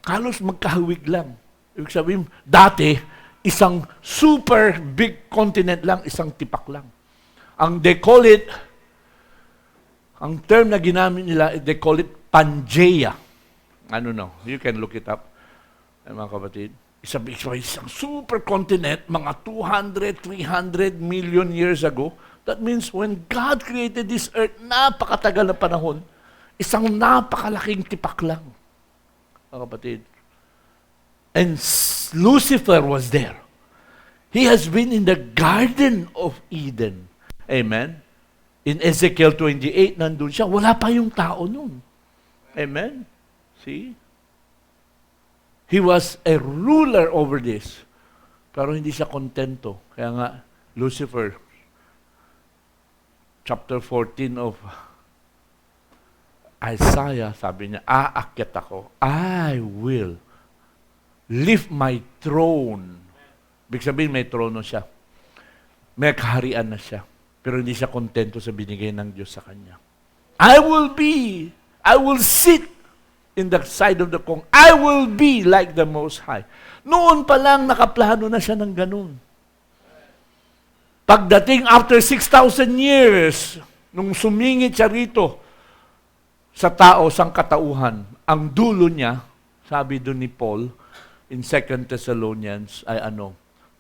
Halos magkahawig lang. Ibig sabihin, dati, isang super big continent lang, isang tipak lang. They call it, ang term na ginamit nila, they call it Pangea. You can look it up. Mga kapatid, isang super continent, mga 200, 300 million years ago. That means when God created this earth, napakatagal na panahon, isang napakalaking tipak lang. Mga kapatid. And Lucifer was there. He has been in the Garden of Eden. Amen? In Ezekiel 28, nandun siya. Wala pa yung tao nun. Amen? See? He was a ruler over this. Pero hindi siya kontento. Kaya nga, Lucifer, chapter 14 of Isaiah, sabi niya, aakyat ako. I will lift my throne. Ibig sabihin, may trono siya. May kaharian na siya. Pero hindi siya kontento sa binigay ng Diyos sa kanya. I will sit in the side of the kong. I will be like the Most High. Noon pa lang, nakaplano na siya ng ganun. Pagdating after 6,000 years, nung sumingit siya rito sa tao, sang katauhan, ang dulo niya, sabi doon ni Paul, in 2 Thessalonians, ay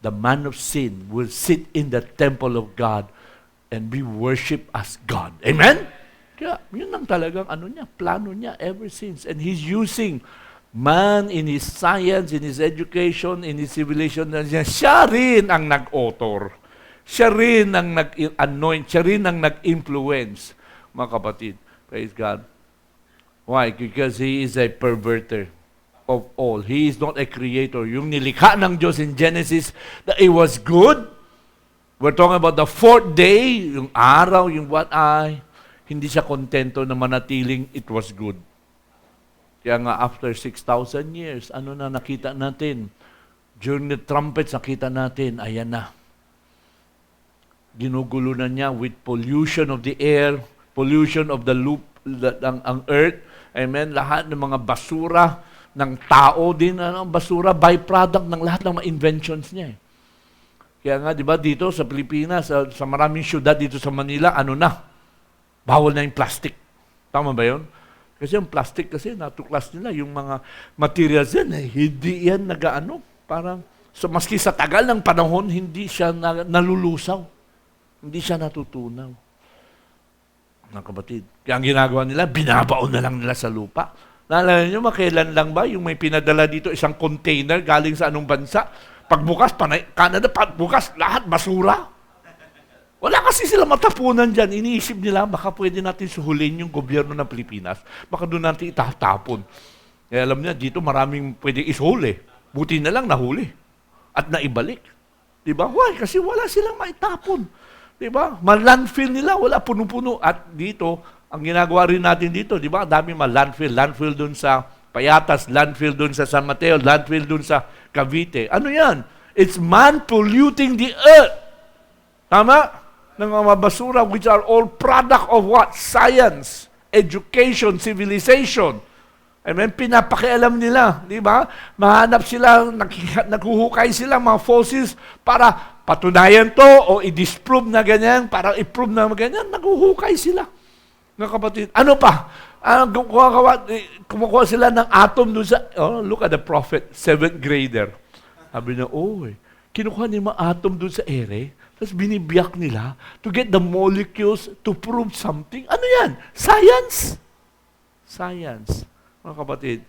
the man of sin will sit in the temple of God and be worshipped as God. Amen? Kaya, yun ang talagang plano niya ever since. And he's using man in his science, in his education, in his civilization. Siya rin ang nag-author. Siya rin ang nag-anoint. Siya rin ang nag-influence. Mga kapatid, praise God. Why? Because he is a perverter of all. He is not a creator. Yung nilikha ng Diyos in Genesis, that it was good. We're talking about the 4th day, yung araw, yung hindi siya kontento na manatiling it was good. Kaya nga after 6,000 years, na nakita natin? During the trumpets, nakita natin, ayan na. Ginugulo na niya with pollution of the air, pollution of the loop, ang earth, amen, lahat ng mga basura ng tao din, basura, byproduct ng lahat ng mga inventions niya. Kaya nga, di ba, dito sa Pilipinas, sa maraming syudad dito sa Manila, bawal na yung plastic. Tama ba yun? Kasi yung plastic kasi, natuklas nila, yung mga materials yan, hindi yan parang, maski sa tagal ng panahon, hindi siya nalulusaw. Hindi siya natutunaw. Mga kapatid. Kaya ang ginagawa nila, binabaon na lang nila sa lupa. Naalala nyo, makailan lang ba yung may pinadala dito isang container galing sa anong bansa? Pagbukas, Canada, pagbukas, lahat basura. Wala kasi sila matapunan dyan. Iniisip nila, baka pwede natin suhulin yung gobyerno ng Pilipinas. Baka doon natin itatapon. Kaya alam niya, dito maraming pwede isuhuli. Buti na lang nahuli. At naibalik. Diba? Why? Kasi wala silang maitapon. Diba? Landfill nila, wala puno-puno. At dito, Ang ginagawa rin natin dito, di ba? Dami mga landfill dun sa Payatas, landfill dun sa San Mateo, landfill dun sa Cavite. Ano yan? It's man polluting the earth. Tama? Ng mga basura which are all product of what? Science, education, civilization. Amen? Pinapakialam nila, di ba? Mahanap sila, naghuhukay sila mga fossils para patunayan to o i-disprove na ganyan, para i-prove na ganyan, naghuhukay sila. Mga kapatid, ano pa? Kumukuha sila ng atom doon sa, look at the prophet, 7th grader. Sabi niya, kinukuha niya mga atom doon sa ere, tapos binibiyak nila to get the molecules to prove something. Ano yan? Science. Science. Mga kapatid,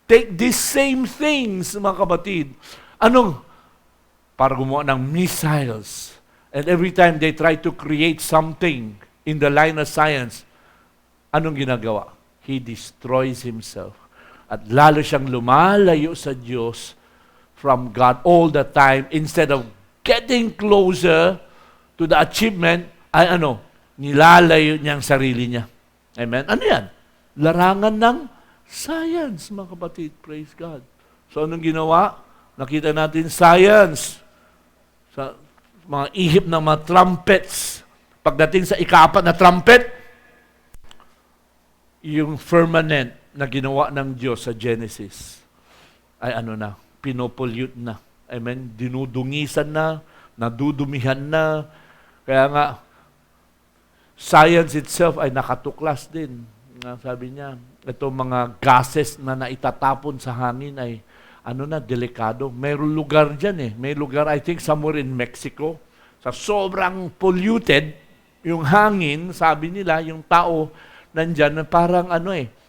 take these same things, mga kapatid. Para gumawa ng missiles. And every time they try to create something in the line of science, anong ginagawa? He destroys himself. At lalo siyang lumalayo sa Diyos from God all the time. Instead of getting closer to the achievement, nilalayo niya ang sarili niya. Amen? Ano yan? Larangan ng science, mga kapatid. Praise God. So, anong ginawa? Nakita natin science. Sa mga ihip ng mga trumpets. Pagdating sa ika-4 na trumpet, yung firmament na ginawa ng Diyos sa Genesis ay pinopollute na. Amen? Dinudungisan na, nadudumihan na. Kaya nga, science itself ay nakatuklas din. Sabi niya, itong mga gases na naitatapon sa hangin ay delikado. Mayroong lugar dyan May lugar, I think, somewhere in Mexico. Sa sobrang polluted, yung hangin, sabi nila, yung tao, nandyan, parang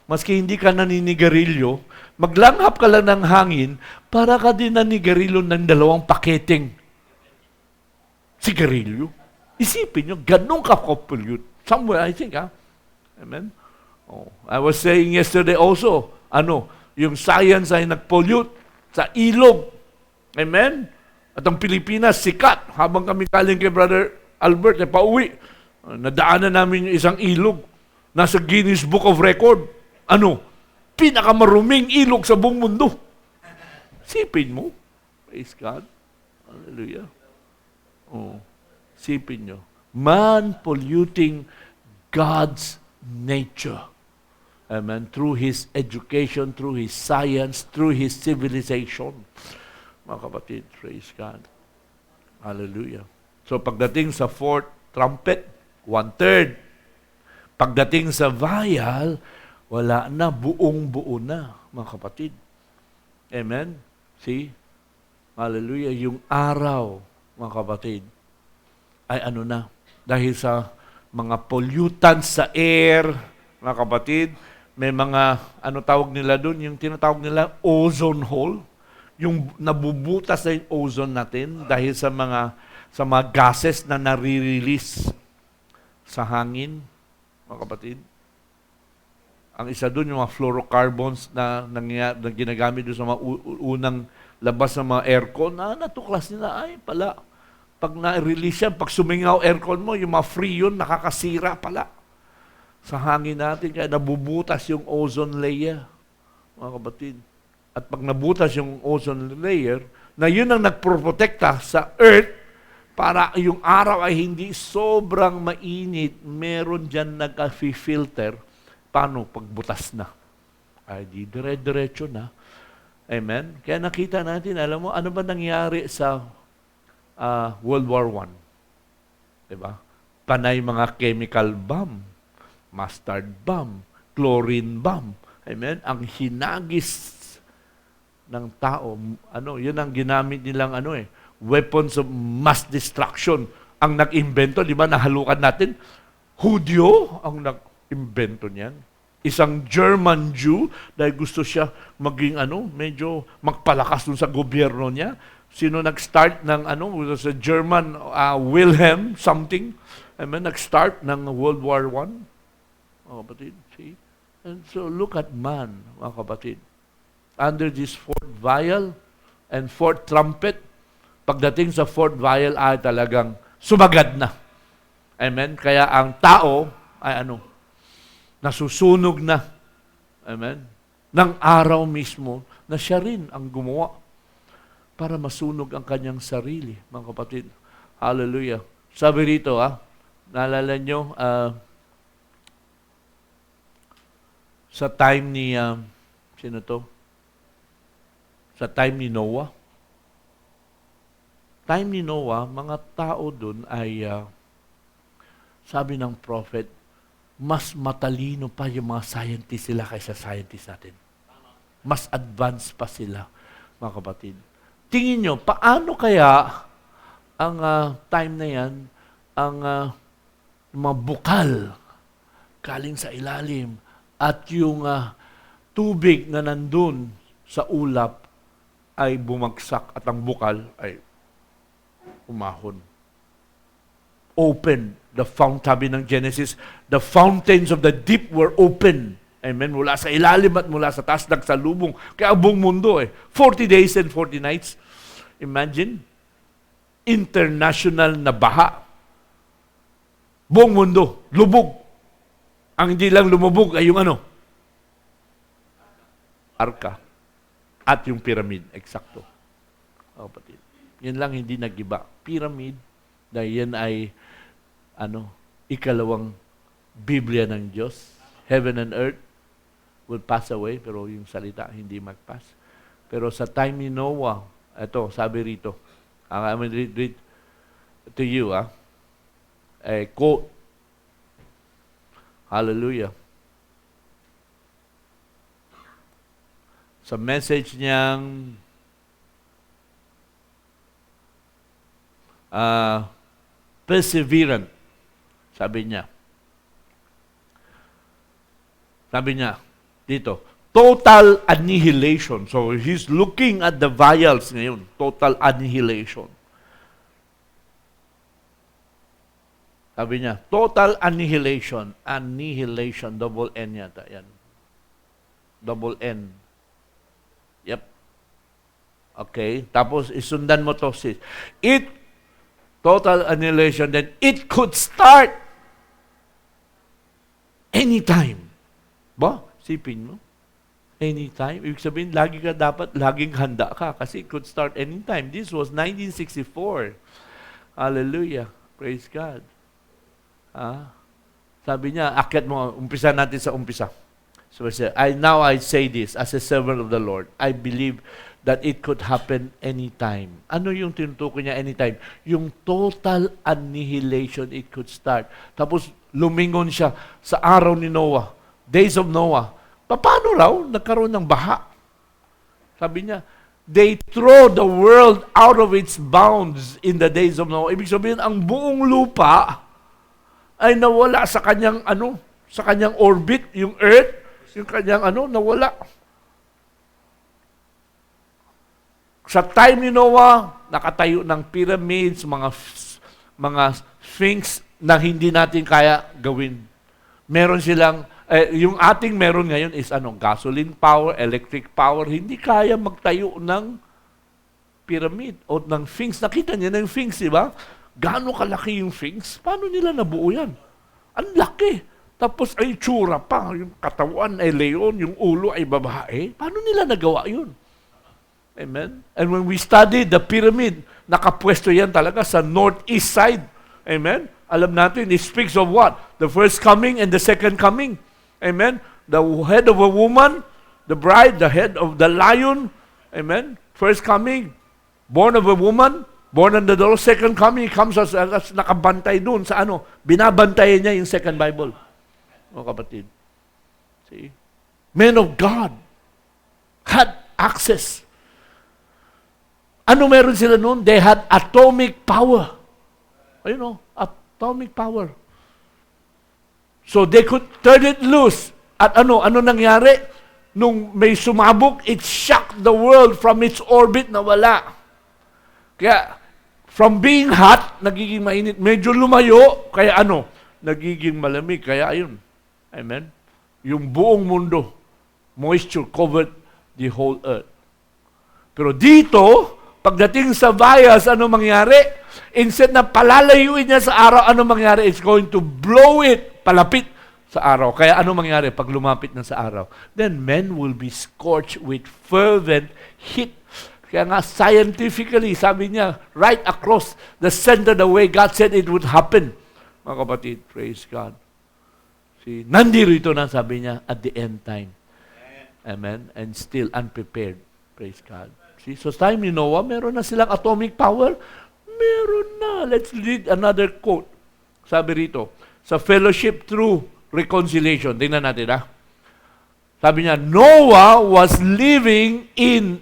maski hindi ka naninigarilyo, maglanghap ka lang ng hangin, para ka din naninigarilyo ng 2 paketeng sigarilyo. Isipin nyo, ganun ka pollute. Somewhere, I think, Amen? I was saying yesterday also, yung science ay nag-pollute sa ilog. Amen? At ang Pilipinas, sikat. Habang kami kaling kay Brother Albert, pauwi, nadaanan namin yung isang ilog. Nasa Guinness Book of Record. Pinakamaruming ilog sa buong mundo. Sipin mo. Praise God. Hallelujah. Sipin nyo. Man polluting God's nature. Amen. Through his education, through his science, through his civilization. Mga kapatid, praise God. Hallelujah. So pagdating sa 4th trumpet, 1/3. Pagdating sa vial, wala na, buong-buo na, mga kapatid. Amen? See? Hallelujah. Yung araw, mga kapatid, ay dahil sa mga pollutants sa air, mga kapatid, may mga, tawag nila doon, yung tinatawag nila ozone hole, yung nabubutas na yung ozone natin dahil sa mga gases na nare-release sa hangin, mga kapatid. Ang isa doon, yung mga fluorocarbons na ginagamit doon sa mga unang labas ng mga aircon, natuklas nila, pag na-release yan, pag sumingaw aircon mo, yung mga free yun, nakakasira pala sa hangin natin, kaya nabubutas yung ozone layer, mga kapatid. At pag nabutas yung ozone layer, na yun ang nagproprotekta sa Earth, para yung araw ay hindi sobrang mainit, meron dyan nag-filter. Paano? Pagbutas na. Ay di dire-diretso na. Amen? Kaya nakita natin, alam mo, ano ba nangyari sa World War I? Diba? Panay mga chemical bomb, mustard bomb, chlorine bomb. Amen? Ang hinagis ng tao, yun ang ginamit nilang weapons of mass destruction. Ang nag-imbento, di ba, nahalukan natin, Hudyo ang nag-imbento niyan. Isang German Jew, dahil gusto siya maging medyo magpalakas dun sa gobyerno niya. Sino nag-start ng sa German, Wilhelm something, nag-start ng World War I. Mga kapatid, see? And so look at man, mga kapatid. Under this 4th vial and 4th trumpet, pagdating sa 4th vial ay talagang sumagad na. Amen? Kaya ang tao ay nasusunog na. Amen? Ng araw mismo na siya rin ang gumawa para masunog ang kanyang sarili, mga kapatid. Hallelujah. Sabi rito, naalala nyo, sa time ni, sino to? Sa time ni Noah. Time ni Noah, mga tao dun ay, sabi ng prophet, mas matalino pa yung mga scientists sila kaysa scientists natin. Mas advanced pa sila, mga kapatid. Tingin nyo, paano kaya ang time na yan, ang mga bukal galing sa ilalim at yung tubig na nandun sa ulap ay bumagsak at ang bukal ay umahon. Open. Sabi ng Genesis, the fountains of the deep were open. Amen. Mula sa ilalim at mula sa taas, nagsalubong. Kaya buong mundo 40 days and 40 nights. Imagine, international na baha. Buong mundo, lubog. Ang hindi lang lumubog ay yung arka. At yung pyramid, eksakto. Kapatid. Yan lang hindi nagiba. Pyramid, dahil yan ay ikalawang Biblia ng Diyos. Heaven and earth will pass away, pero yung salita hindi mag-pass. Pero sa time ni Noah, ito, sabi rito, I'm going to read to you, a quote. Hallelujah. Sa message niyang perseverant, sabi niya dito, total annihilation. So he's looking at the vials ngayon, total annihilation. Sabi niya, total annihilation, double N yata yan. Double N. Yep. Okay, tapos isundan mo to, sis. Total annihilation, then it could start anytime. Ba? Sipin mo? Anytime. Ibig sabihin, laging handa ka kasi it could start anytime. This was 1964. Hallelujah. Praise God. Sabi niya, akyat mo, umpisa natin sa umpisa. So now I say this, as a servant of the Lord, I believe that it could happen anytime. Ano yung tinutukoy niya anytime? Yung total annihilation, it could start. Tapos lumingon siya sa araw ni Noah, days of Noah. Paano raw nagkaroon ng baha? Sabi niya, they throw the world out of its bounds in the days of Noah. Ibig sabihin, ang buong lupa ay nawala sa kanyang sa kanyang orbit, yung earth, yung kanyang nawala. Sa time ni Noah, nakatayo ng pyramids, mga sphinx na hindi natin kaya gawin. Meron silang, yung ating meron ngayon is gasoline power, electric power, hindi kaya magtayo ng pyramid o ng sphinx. Nakita niyo na yung sphinx, di ba? Gaano kalaki yung sphinx? Paano nila nabuo yan? Ang laki. Tapos ay tsura pa. Yung katawan ay leon, yung ulo ay babae. Paano nila nagawa yun? Amen? And when we study the pyramid, nakapwesto yan talaga sa northeast side. Amen? Alam natin, it speaks of what? The first coming and the second coming. Amen? The head of a woman, the bride, the head of the lion. Amen? First coming, born of a woman, born under the Lord. Second coming, comes as nakabantay dun sa binabantayan niya yung second Bible. Mga kapatid. See? Men of God had access. Ano meron sila noon? They had atomic power. Atomic power. So they could turn it loose. At ano nangyari? Nung may sumabog, it shocked the world from its orbit na wala. Kaya, from being hot, nagiging mainit. Medyo lumayo, kaya nagiging malamig. Kaya ayun. Amen? Yung buong mundo, moisture covered the whole earth. Pero dito, pagdating sa bias, ano mangyari? Instead na palalayuin niya sa araw, ano mangyari? It's going to blow it palapit sa araw. Kaya ano mangyari pag lumapit na sa araw? Then men will be scorched with fervent heat. Kaya nga scientifically, sabi niya, right across the center, the way God said it would happen. Mga kapatid, praise God. See, nandito na, sabi niya, at the end time. Amen? And still unprepared. Praise God. See, so time ni Noah, meron na silang atomic power. Meron na. Let's read another quote. Sabi rito, sa fellowship through reconciliation. Tingnan natin, ha? Sabi niya, Noah was living in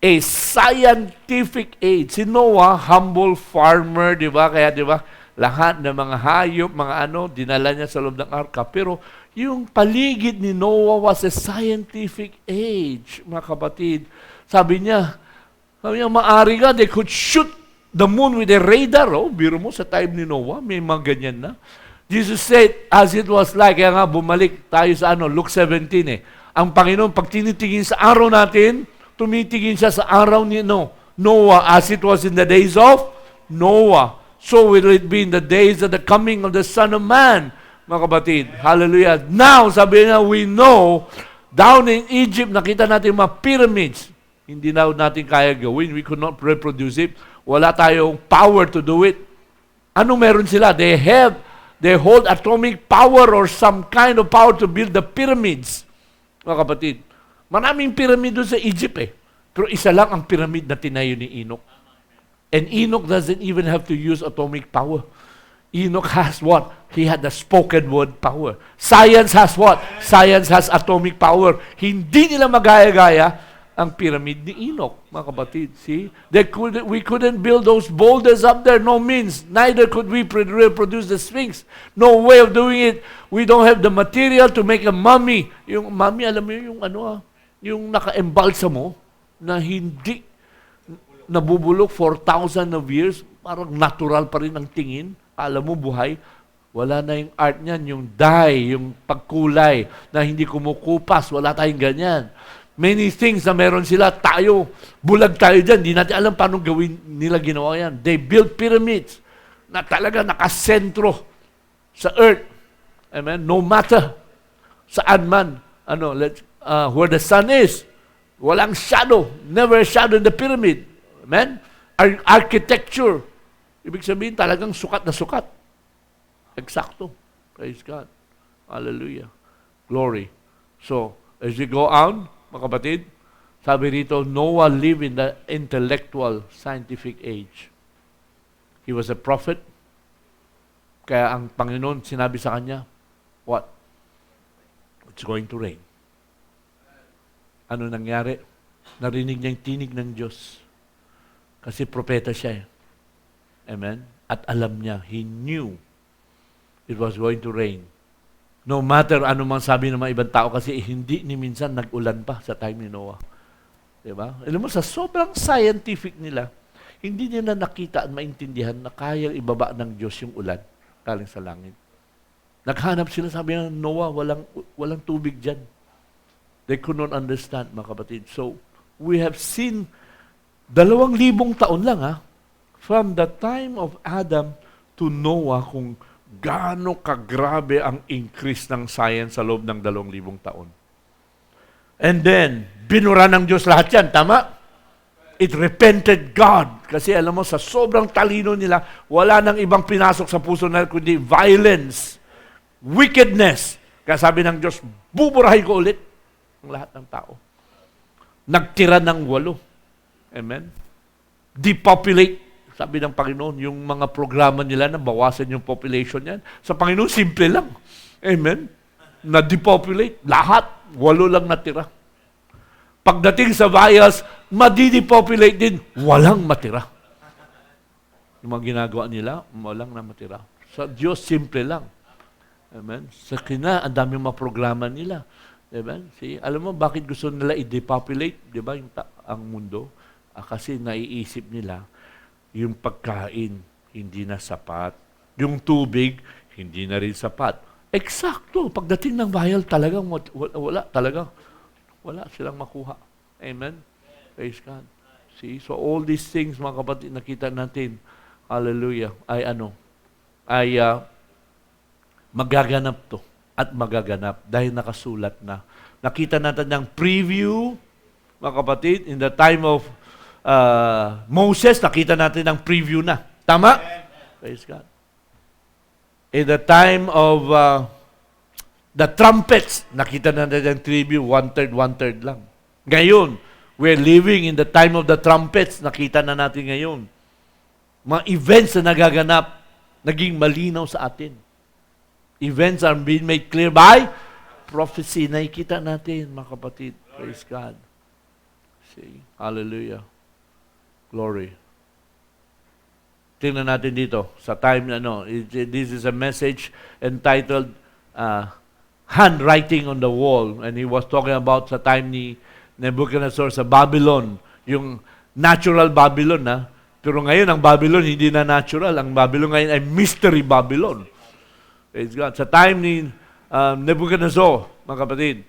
a scientific age. Si Noah, humble farmer, di ba? Kaya, di ba, lahat ng mga hayop, mga dinala niya sa loob ng arka. Pero, yung paligid ni Noah was a scientific age, mga kapatid. Sabi niya, maari nga, they could shoot the moon with a radar. Oh, biro mo, sa time ni Noah, may mga ganyan na. Jesus said, as it was like, kaya nga bumalik tayo sa Luke 17 eh. Ang Panginoon, pag tinitingin sa araw natin, tumitingin siya sa araw ni Noah, as it was in the days of Noah. So will it be in the days of the coming of the Son of Man, mga kapatid. Hallelujah. Now, sabi niya, we know, down in Egypt, nakita natin mga pyramids. Hindi na natin kaya gawin. We could not reproduce it. Wala tayong power to do it. Ano meron sila? They hold atomic power or some kind of power to build the pyramids. Mga kapatid, maraming pyramid doon sa Egypt eh. Pero isa lang ang pyramid na tinayo ni Enoch. And Enoch doesn't even have to use atomic power. Enoch has what? He had the spoken word power. Science has what? Science has atomic power. Hindi nila magaya-gaya ang pyramid ni Enoch, mga kapatid. See? We couldn't build those boulders up there. No means. Neither could we reproduce the Sphinx. No way of doing it. We don't have the material to make a mummy. Yung mummy, alam mo yung naka-embalsa mo na hindi nabubulok 4,000 of years, parang natural pa rin ang tingin. Alam mo, buhay. Wala na yung art niyan, yung dye, yung pagkulay na hindi kumukupas. Wala tayong ganyan. Many things na meron sila, tayo, bulag tayo dyan, di natin alam paano gawin nila ginawa yan. They built pyramids na talaga nakasentro sa earth. Amen? No matter saan man, where the sun is, walang shadow, never a shadow in the pyramid. Amen? Architecture, ibig sabihin talagang sukat na sukat. Eksakto. Praise God. Hallelujah. Glory. So, as you go on, mga kapatid, sabi rito, Noah lived in the intellectual, scientific age. He was a prophet. Kaya ang Panginoon sinabi sa kanya, what? It's going to rain. Ano nangyari? Narinig niya yung tinig ng Diyos. Kasi propeta siya. Amen? At alam niya, he knew it was going to rain. No matter ano man sabi ng mga ibang tao kasi hindi ni minsan nag-ulan pa sa time ni Noah. Diba? Alam mo, sa sobrang scientific nila, hindi nila nakita at maintindihan na kayang ibaba ng Diyos yung ulan galing sa langit. Naghanap sila, sabi ng Noah, walang tubig dyan. They could not understand, mga kapatid. So, we have seen 2,000 taon lang, from the time of Adam to Noah, kung gaano kagrabe ang increase ng science sa loob ng 2,000 taon. And then, binura ng Diyos lahat yan. Tama? It repented God. Kasi alam mo, sa sobrang talino nila, wala nang ibang pinasok sa puso nila kundi violence, wickedness. Kaya sabi ng Diyos, buburahin ko ulit ang lahat ng tao. Nagtira ng 8. Amen? Depopulate. Sabi ng Panginoon, yung mga programa nila na bawasan yung population yan. Sa Panginoon, simple lang. Amen? Na-depopulate. Lahat. 8 lang natira. Pagdating sa vials, madidepopulate din. Walang matira. Yung mga ginagawa nila, walang na matira. Sa Diyos, simple lang. Amen? Sa kina, ang dami mga programa nila. Amen? See? Alam mo, bakit gusto nila i-depopulate? Di ba? Ang mundo. Kasi naiisip nila, yung pagkain, hindi na sapat. Yung tubig, hindi na rin sapat. Eksakto. Pagdating ng vial, talagang wala silang makuha. Amen? Praise God. See? So all these things, mga kapatid, nakita natin, hallelujah, ay magaganap to. at magaganap dahil nakasulat na. Nakita natin ng preview, mga kapatid, in the time of Moses, nakita natin ng preview na. Tama? Praise God. In the time of the trumpets, nakita natin ng preview, one-third lang. Ngayon, we're living in the time of the trumpets, nakita na natin ngayon. Mga events na nagaganap, naging malinaw sa atin. Events are being made clear by prophecy. Nakikita natin, mga kapatid. Praise God. See? Hallelujah. Glory. Tingnan natin dito sa time na this is a message entitled Handwriting on the Wall, and he was talking about sa time ni Nebuchadnezzar sa Babylon, yung natural Babylon pero ngayon ang Babylon hindi na natural, ang Babylon ngayon ay mystery Babylon. Praise God. Sa time ni Nebuchadnezzar, mga kapatid,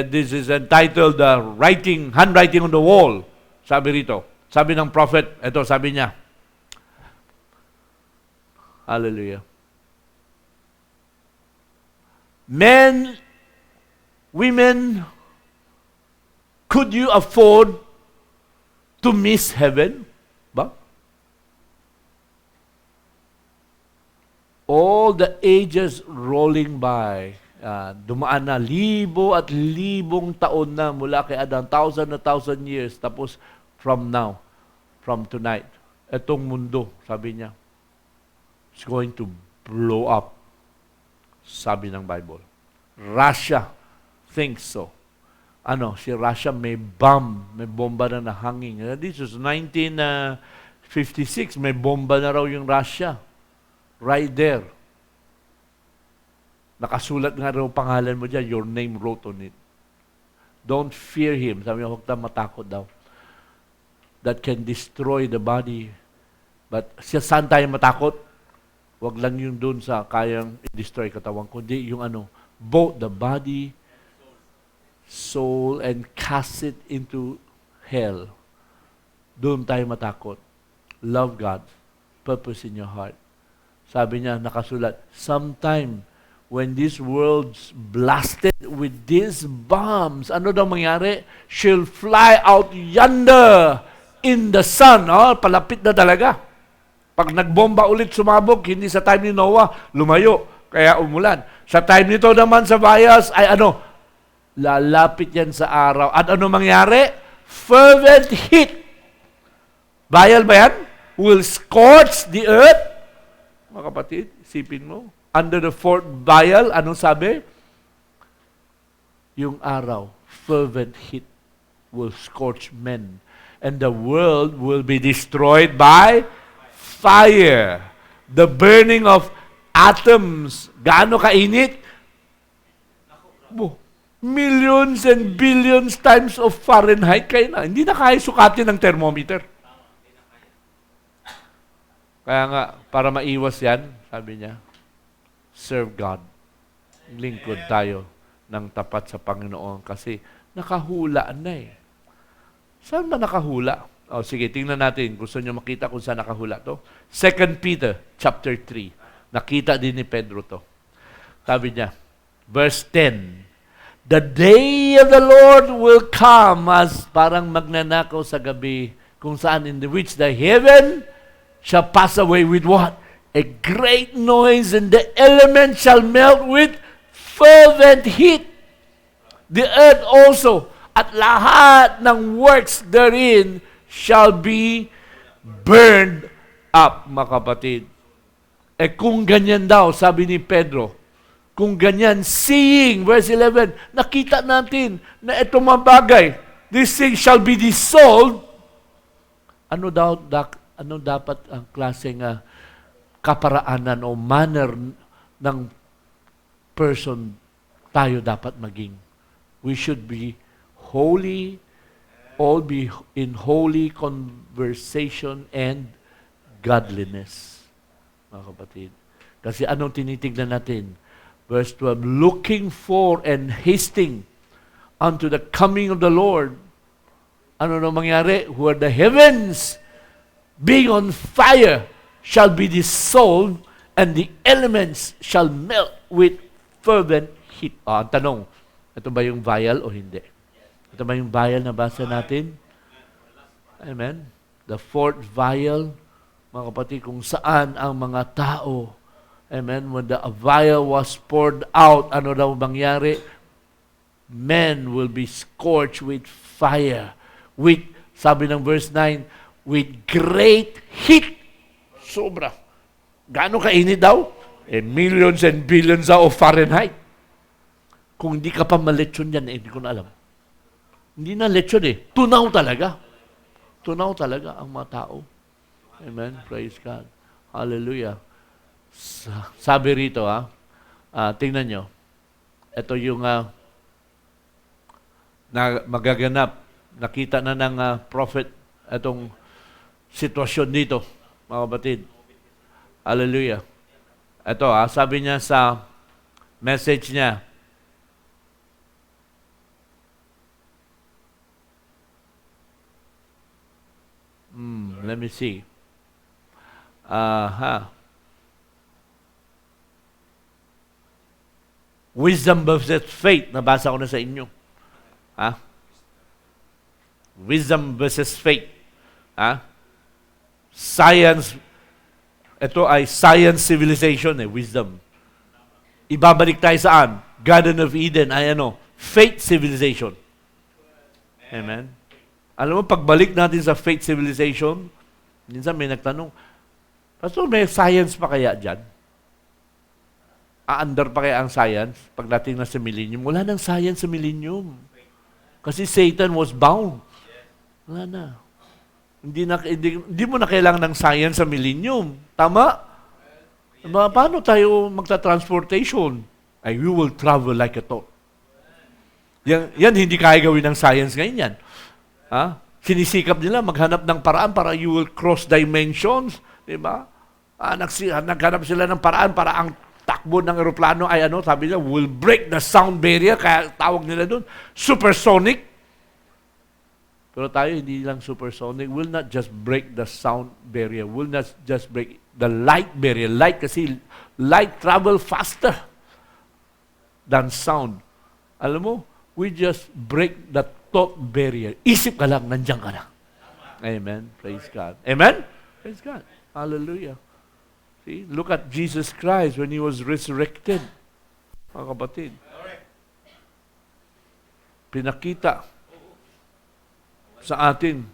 this is entitled Handwriting on the Wall. Sabi rito, sabi ng prophet, ito sabi niya, hallelujah. Men, women, could you afford to miss heaven? Ba? All the ages rolling by. Dumaan na libo at libong taon na mula kay Adam, 1,000 years. Tapos from now, from tonight, etong mundo, sabi niya, is going to blow up. Sabi ng Bible. Russia thinks so. Si Russia may bomba na nahanging. This is 1956, may bomba na raw yung Russia. Right there. Nakasulat nga raw pangalan mo dyan, your name wrote on it. Don't fear him. Sabi niya, huwag tayo matakot daw. That can destroy the body. But saan tayo matakot? Wag lang yung dun sa kayang i-destroy katawan, kundi yung both the body, soul, and cast it into hell. Doon tayo matakot. Love God. Purpose in your heart. Sabi niya, nakasulat, sometime when this world's blasted with these bombs, ano daw mangyari? She'll fly out yonder in the sun. Palapit na talaga. Pag nagbomba ulit sumabog, hindi sa time ni Noah, lumayo, kaya umulan. Sa time nito naman sa bias, ay lalapit yan sa araw. At ano mangyari? Fervent heat. Bayal ba yan? Will scorch the earth. Mga kapatid, isipin mo. Under the fourth vial, anong sabi? Yung araw, fervent heat will scorch men. And the world will be destroyed by fire. The burning of atoms. Gaano kainit? Millions and billions times of Fahrenheit kayo na. Hindi na kaya sukatin ng thermometer. Kaya nga, para maiwas yan, sabi niya, serve God. Lingkod tayo ng tapat sa Panginoon kasi nakahula na Saan ba nakahula? Sige, tingnan natin. Gusto niyo makita kung saan nakahula to? 2 Peter chapter 3. Nakita din ni Pedro to. Sabi niya, verse 10, the day of the Lord will come as parang magnanakaw sa gabi kung saan in which the heaven shall pass away with what? A great noise, and the elements shall melt with fervent heat. The earth also, at lahat ng works therein shall be burned up, mga kapatid. Kung ganyan daw, sabi ni Pedro, kung ganyan, seeing, verse 11, nakita natin na itong mga bagay, this thing shall be dissolved. Ano dapat ang klaseng kaparaanan o manner ng person tayo dapat maging? We should be holy, all be in holy conversation and godliness. Mga kapatid. Kasi anong tinitignan natin? Verse 12, looking for and hasting unto the coming of the Lord. Ano na mangyari? Where the heavens, being on fire, shall be dissolved, and the elements shall melt with fervent heat. Ang tanong, ito ba yung vial o hindi? Ito ba yung vial na basa natin? Amen? The fourth vial, mga kapatid, kung saan ang mga tao, amen, when the vial was poured out, ano daw mangyari? Men will be scorched with fire. With, sabi ng verse 9, with great heat. Sobra. Gaano kainit daw? Millions and billions of Fahrenheit. Kung hindi ka pa malechon yan, hindi ko na alam. Hindi na lechon Tunaw talaga. Tunaw talaga ang mga tao. Amen. Praise God. Hallelujah. Sabi rito, tingnan nyo. Ito yung na magaganap. Nakita na ng prophet itong sitwasyon dito, mga kapatid. Hallelujah. Ito, sabi niya sa message niya, let me see. Wisdom versus faith. Nabasa ko na sa inyo. Wisdom versus faith. Science. Ito ay science civilization, wisdom. Ibabalik tayo saan? Garden of Eden ay faith civilization. Amen. Alam mo, pagbalik natin sa faith civilization, minsan may nagtanong, Pastor, may science pa kaya dyan? Aandar pa kaya ang science pagdating na sa millennium? Wala nang science sa millennium. Kasi Satan was bound. Wala na. Hindi mo na kailangan ng science sa millennium. Tama? Paano tayo magta-transportation? We will travel like a thought. Yan hindi kaya gawin ng science ngayon yan. Sinisikap nila maghanap ng paraan para you will cross dimensions. Diba? Naghanap sila ng paraan para ang takbo ng eroplano ay sabi nila, will break the sound barrier, kaya tawag nila doon, supersonic. Pero tayo, hindi lang supersonic, will not just break the sound barrier, will not just break the light barrier. Light kasi, light travel faster than sound. Alam mo, we just break the thought barrier. Isip ka lang, nandiyan ka na. Amen. Praise God. Amen? Praise God. Hallelujah. See, look at Jesus Christ when He was resurrected. Mga kapatid. Pinakita sa atin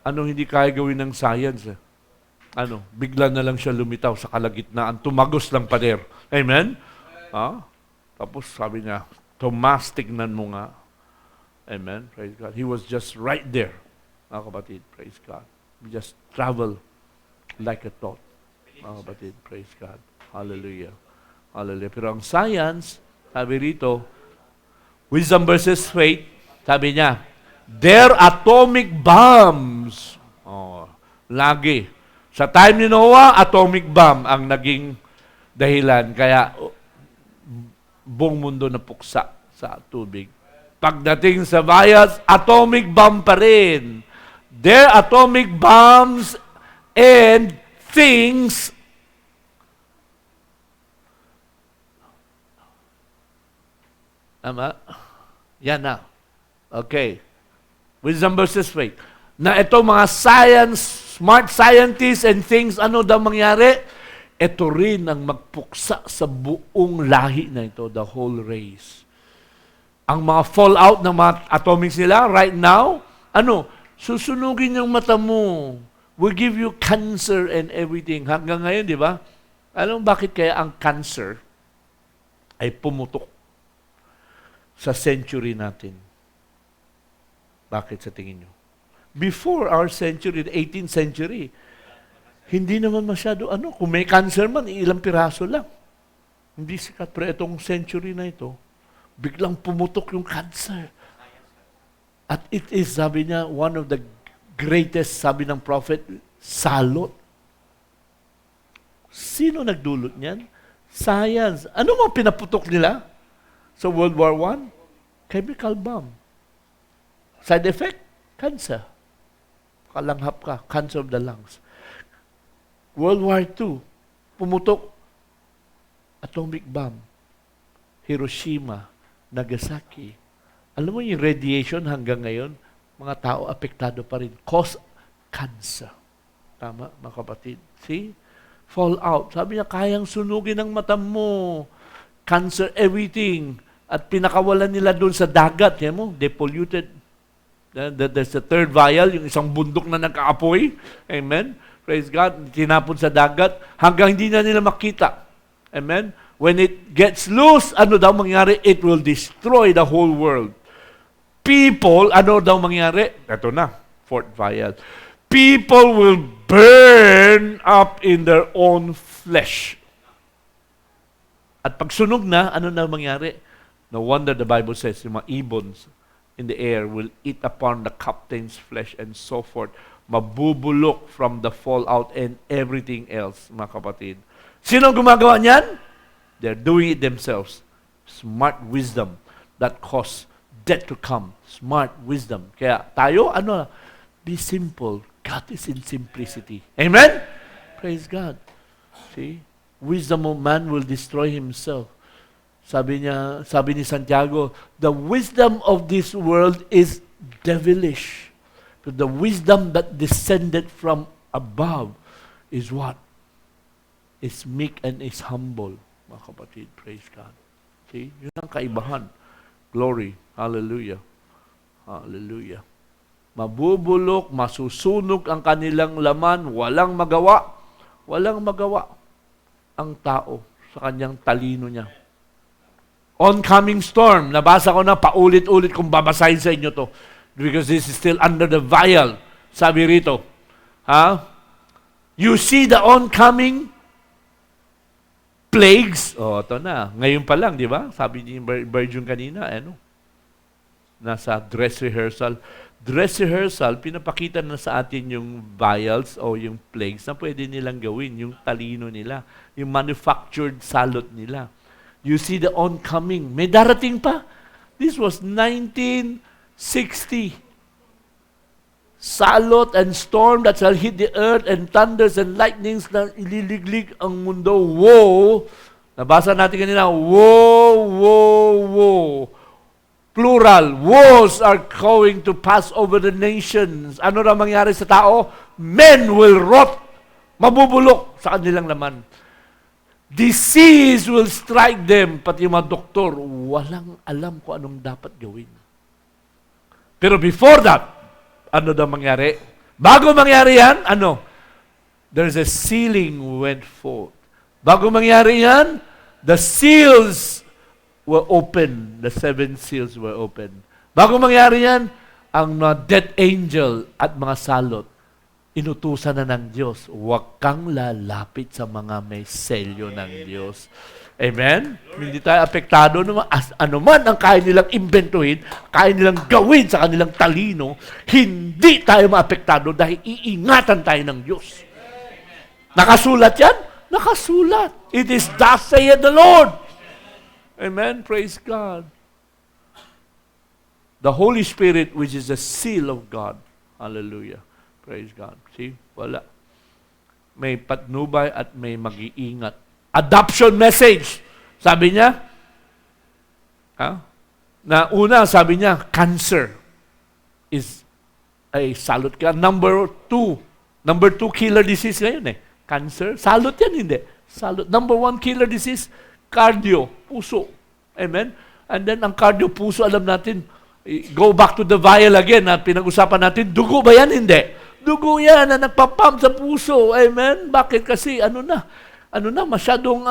anong hindi kaya gawin ng science. Bigla na lang siya lumitaw sa kalagitnaan. Tumagos lang pader. Amen? Tapos sabi niya, Tomas, tignan mo nga. Amen? Praise God. He was just right there. Mga kapatid, praise God. We just travel like a thought. Mga kapatid, praise God. Hallelujah. Hallelujah. Pero ang science, sabi rito, wisdom versus faith, sabi niya, their atomic bombs. Lagi. Sa time ni Noah, atomic bomb ang naging dahilan. Kaya, buong mundo napuksa sa tubig. Pagdating sa bias, atomic bomb pa rin. Their atomic bombs and things yan na. Okay. Wisdom versus faith. Na ito mga science, smart scientists and things, ano daw mangyari? Ito rin ang magpuksa sa buong lahi na ito, the whole race. Ang mga fallout ng mga atomics nila right now, susunugin yung mata mo. Will give you cancer and everything. Hanggang ngayon, di ba? Alam mo bakit kaya ang cancer ay pumutok sa century natin? Bakit sa tingin nyo? Before our century, the 18th century, hindi naman masyado, kung may cancer man, ilang piraso lang. Hindi sikat. Pero itong century na ito, biglang pumutok yung cancer. At it is, sabi niya, one of the greatest, sabi ng prophet, salot. Sino nagdulot niyan? Science. Ano mga pinaputok nila? Sa World War I? Chemical bomb. Side effect? Cancer. Kalanghap ka. Cancer of the lungs. World War II. Pumutok. Atomic bomb. Hiroshima, Nagasaki. Alam mo yung radiation hanggang ngayon, mga tao apektado pa rin. Cause cancer. Tama, mga kapatid. See? Fallout. Sabi niya, kayang sunugin ang mata mo. Cancer, everything. At pinakawalan nila doon sa dagat. Yan mo, they polluted. There's the third vial, yung isang bundok na nagkaapoy. Amen? Praise God. Tinapon sa dagat hanggang hindi na nila makita. Amen? When it gets loose, ano daw mangyari? It will destroy the whole world. People, ano daw mangyari? Ito na, fourth vial. People will burn up in their own flesh. At pag sunog na, ano na mangyari? No wonder the Bible says, yung mga ibons in the air will eat upon the captain's flesh and so forth. Mabubulok from the fallout and everything else, mga kapatid. Sino gumagawa niyan? They're doing it themselves. Smart wisdom that cause death to come. Smart wisdom. Kaya tayo, be simple. God is in simplicity. Amen? Praise God. See? Wisdom of man will destroy himself. Sabi ni Santiago, the wisdom of this world is devilish. But the wisdom that descended from above is what? Is meek and is humble. Mga kapatid, praise God. See? Yun ang kaibahan. Glory. Hallelujah. Hallelujah. Mabubulok, masusunog ang kanilang laman, walang magawa. Walang magawa ang tao sa kanyang talino niya. Oncoming storm. Nabasa ko na paulit-ulit kung babasahin sa inyo to. Because this is still under the vial. Sabi rito. You see the oncoming plagues. Ito na. Ngayon pa lang, di ba? Sabi ni Virgin kanina, nasa dress rehearsal. Dress rehearsal, pinapakita na sa atin yung vials o yung plagues na pwede nilang gawin, yung talino nila, yung manufactured salot nila. You see the oncoming. May darating pa. This was 1960. Salot and storm that shall hit the earth and thunders and lightnings na ililiglig ang mundo. Woe! Nabasa natin kanina, woe, woe, woe. Plural, woes are going to pass over the nations. Ano na mangyari sa tao? Men will rot. Mabubulok sa kanilang laman. Disease will strike them. Pati yung mga doktor, walang alam kung anong dapat gawin. Pero before that, ano daw mangyari? Bago mangyari yan, there's a sealing went forth. Bago mangyari yan, the seals were open. The 7 seals were open. Bago mangyari yan, ang death angel at mga salot, inutusan na ng Diyos, huwag kang lalapit sa mga may selyo ng Diyos. Amen? Hindi tayo apektado naman. Ano man ang kaya nilang imbentuhin, kaya nilang gawin sa kanilang talino, hindi tayo maapektado dahil iingatan tayo ng Diyos. Nakasulat yan? Nakasulat. It is thus saith the Lord. Amen? Praise God. The Holy Spirit, which is the seal of God. Hallelujah. Praise God. See? Wala. May patnubay at may mag-iingat. Adoption message. Sabi niya, na una, sabi niya, cancer is ay salot ka. Number 2 killer disease ngayon Cancer. Salot yan, hindi. Salot. Number 1 killer disease, cardio, puso. Amen? And then, ang cardio, puso, alam natin, go back to the vial again, at pinag-usapan natin, dugo ba yan? Hindi. Dugo yan na nagpapump sa puso. Amen? Bakit? Kasi, masyadong,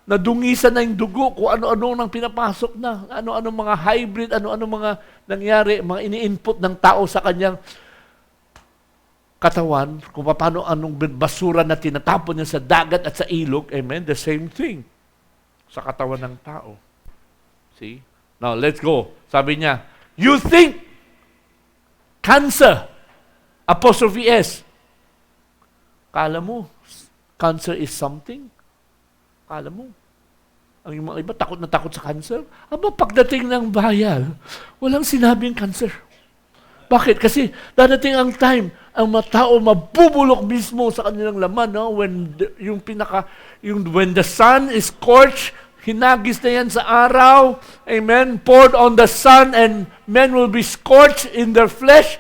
nadungisan na yung dugo, kung ano-ano nang pinapasok na, ano-ano mga hybrid, ano-ano mga nangyari, mga ini-input ng tao sa kanyang katawan, kung paano anong basura na tinatapon niya sa dagat at sa ilog, amen, the same thing sa katawan ng tao. See? Now, let's go. Sabi niya, you think cancer, apostrophe S. Kala mo, cancer is something? Kala mo. Ang mga iba, takot na takot sa cancer. Aba, pagdating ng vial, walang sinabing cancer. Bakit? Kasi dadating ang time, ang mga tao mabubulok mismo sa kanilang laman, when the sun is scorched, Hinagis na yan sa araw. Amen. Poured on the sun and men will be scorched in their flesh.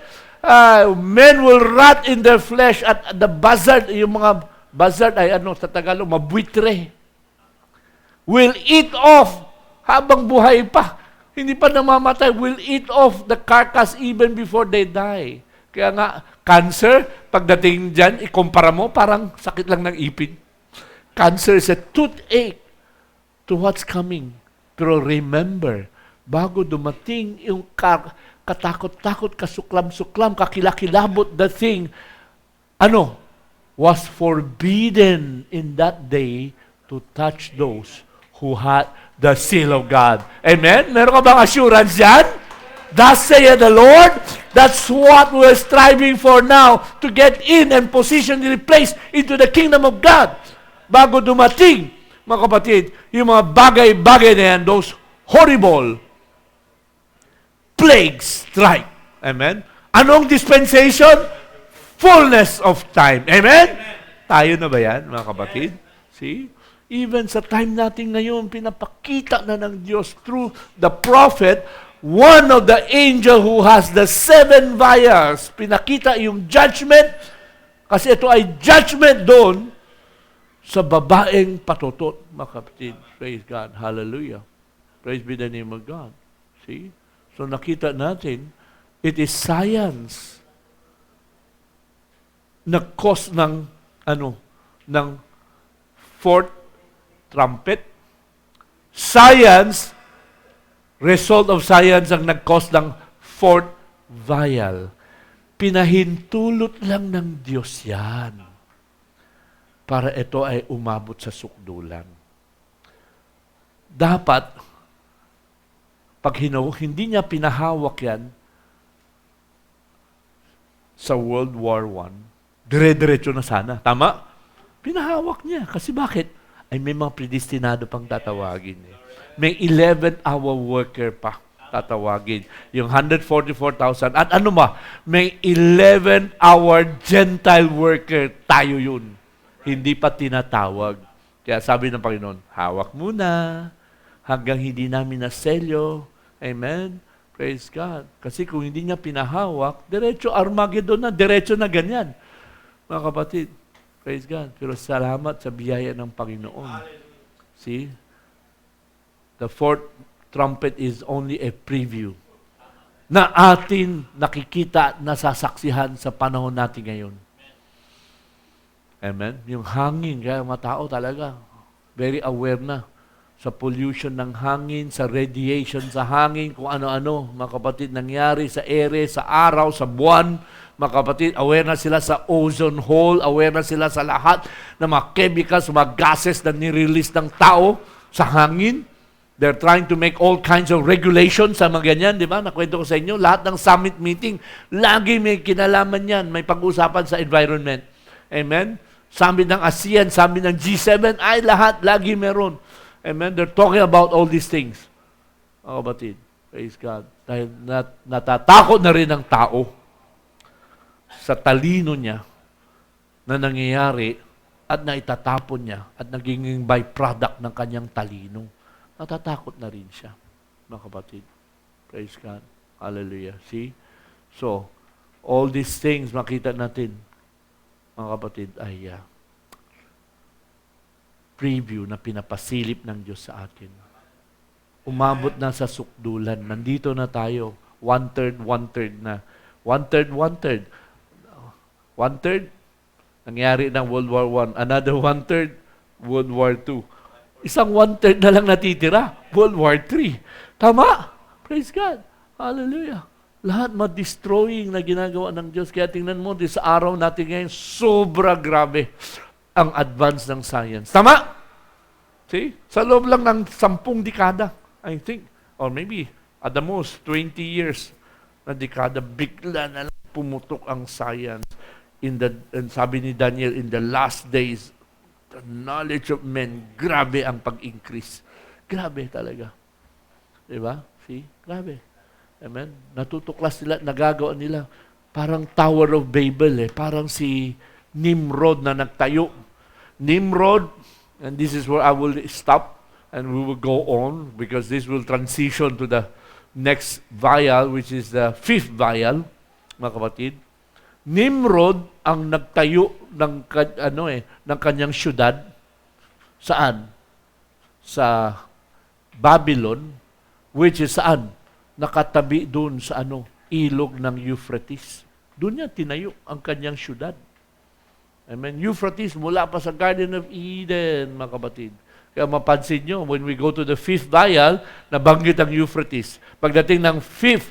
Men will rot in their flesh. At the buzzard, yung mga buzzard ay sa Tagalog, mabuitre. Will eat off habang buhay pa. Hindi pa namamatay. Will eat off the carcass even before they die. Kaya nga, cancer, pagdating dyan, ikumpara mo, parang sakit lang ng ipin. Cancer is a toothache to what's coming. Pero remember, bago dumating yung katakot-takot, kasuklam-suklam, kakilakilabot, the thing, was forbidden in that day to touch those who had the seal of God. Amen? Meron ka bang assurance yan? Thus saith the Lord, that's what we're striving for now, to get in and positionally placed into the kingdom of God. Bago dumating, mga kapatid, yung mga bagay-bagay na yan, those horrible plagues strike. Amen? Anong dispensation? Fullness of time. Amen? Tayo na ba yan, mga kapatid? See? Even sa time natin ngayon, pinapakita na ng Diyos through the prophet, one of the angel who has the 7 vials, pinakita yung judgment, kasi ito ay judgment doon sa babaeng patutot, mga kapatid. Praise God. Hallelujah. Praise be the name of God. See? So nakita natin, it is science na cause ng, ng fourth trumpet. Science, result of science ang nag-cause ng fourth vial. Pinahintulot lang ng Diyos yan para ito ay umabot sa sukdulan. Dapat, pag hindi niya pinahawak yan sa World War I, dire-diretso na sana. Tama? Pinahawak niya. Kasi bakit? Ay may mga predestinado pang tatawagin. May 11-hour worker pa tatawagin. Yung 144,000. At may 11-hour Gentile worker. Tayo yun. Hindi pa tinatawag. Kaya sabi ng Panginoon, hawak muna hanggang hindi namin naselyo. Amen? Praise God. Kasi kung hindi niya pinahawak, diretso Armageddon na, diretso na ganyan. Mga kapatid, praise God. Pero salamat sa biyaya ng Panginoon. See? The fourth trumpet is only a preview na atin nakikita, nasasaksihan sa panahon natin ngayon. Amen? Yung hangin, kaya mga tao talaga, very aware na sa pollution ng hangin, sa radiation sa hangin, kung ano-ano, mga kapatid, nangyari sa ere, sa araw, sa buwan. Mga kapatid, aware na sila sa ozone hole, aware na sila sa lahat ng mga chemicals, mga gases na nirelease ng tao sa hangin. They're trying to make all kinds of regulations sa mga ganyan, di ba? Nakwento ko sa inyo, lahat ng summit meeting, lagi may kinalaman yan, may pag-usapan sa environment. Amen? Summit ng ASEAN, summit ng G7, ay lahat, lagi meron. Amen? They're talking about all these things. Mga kapatid, praise God. Dahil natatakot na rin ang tao sa talino niya na nangyayari at naitatapon niya at naging byproduct ng kanyang talino. Natatakot na rin siya, mga kapatid. Praise God. Hallelujah. See? So, all these things makita natin, mga kapatid, ay preview na pinapasilip ng Diyos sa atin. Umabot na sa sukdulan. Nandito na tayo. 1/3, 1/3 na. 1/3, 1/3. 1/3, nangyari ng World War I. Another 1/3, World War II. Isang 1/3 na lang natitira, World War III. Tama? Praise God. Hallelujah. Lahat ma-destroying na ginagawa ng Diyos. Kaya tingnan mo, sa araw natin ngayon, sobra grabe ang advance ng science. Tama? See? Sa loob lang ng 10 dekada, I think, or maybe at the most 20 years na dekada, bigla na lang pumutok ang science. And sabi ni Daniel, in the last days, the knowledge of men, grabe ang pag-increase. Grabe talaga. Diba? See? Grabe. Amen? Natutuklas nila, nagagawa nila. Parang Tower of Babel Parang si Nimrod na nagtayo. Nimrod, and this is where I will stop. And we will go on because this will transition to the next vial, which is the fifth vial, mga kapatid. Nimrod ang nagtayo ng ng kanyang syudad. Saan? Sa Babylon, which is saan? Nakatabi doon sa ilog ng Euphrates. Doon niya tinayo ang kanyang syudad. Amen. Euphrates mula pa sa Garden of Eden, mga kapatid. Kaya mapansin nyo, when we go to the fifth vial, nabanggit ang Euphrates. Pagdating ng fifth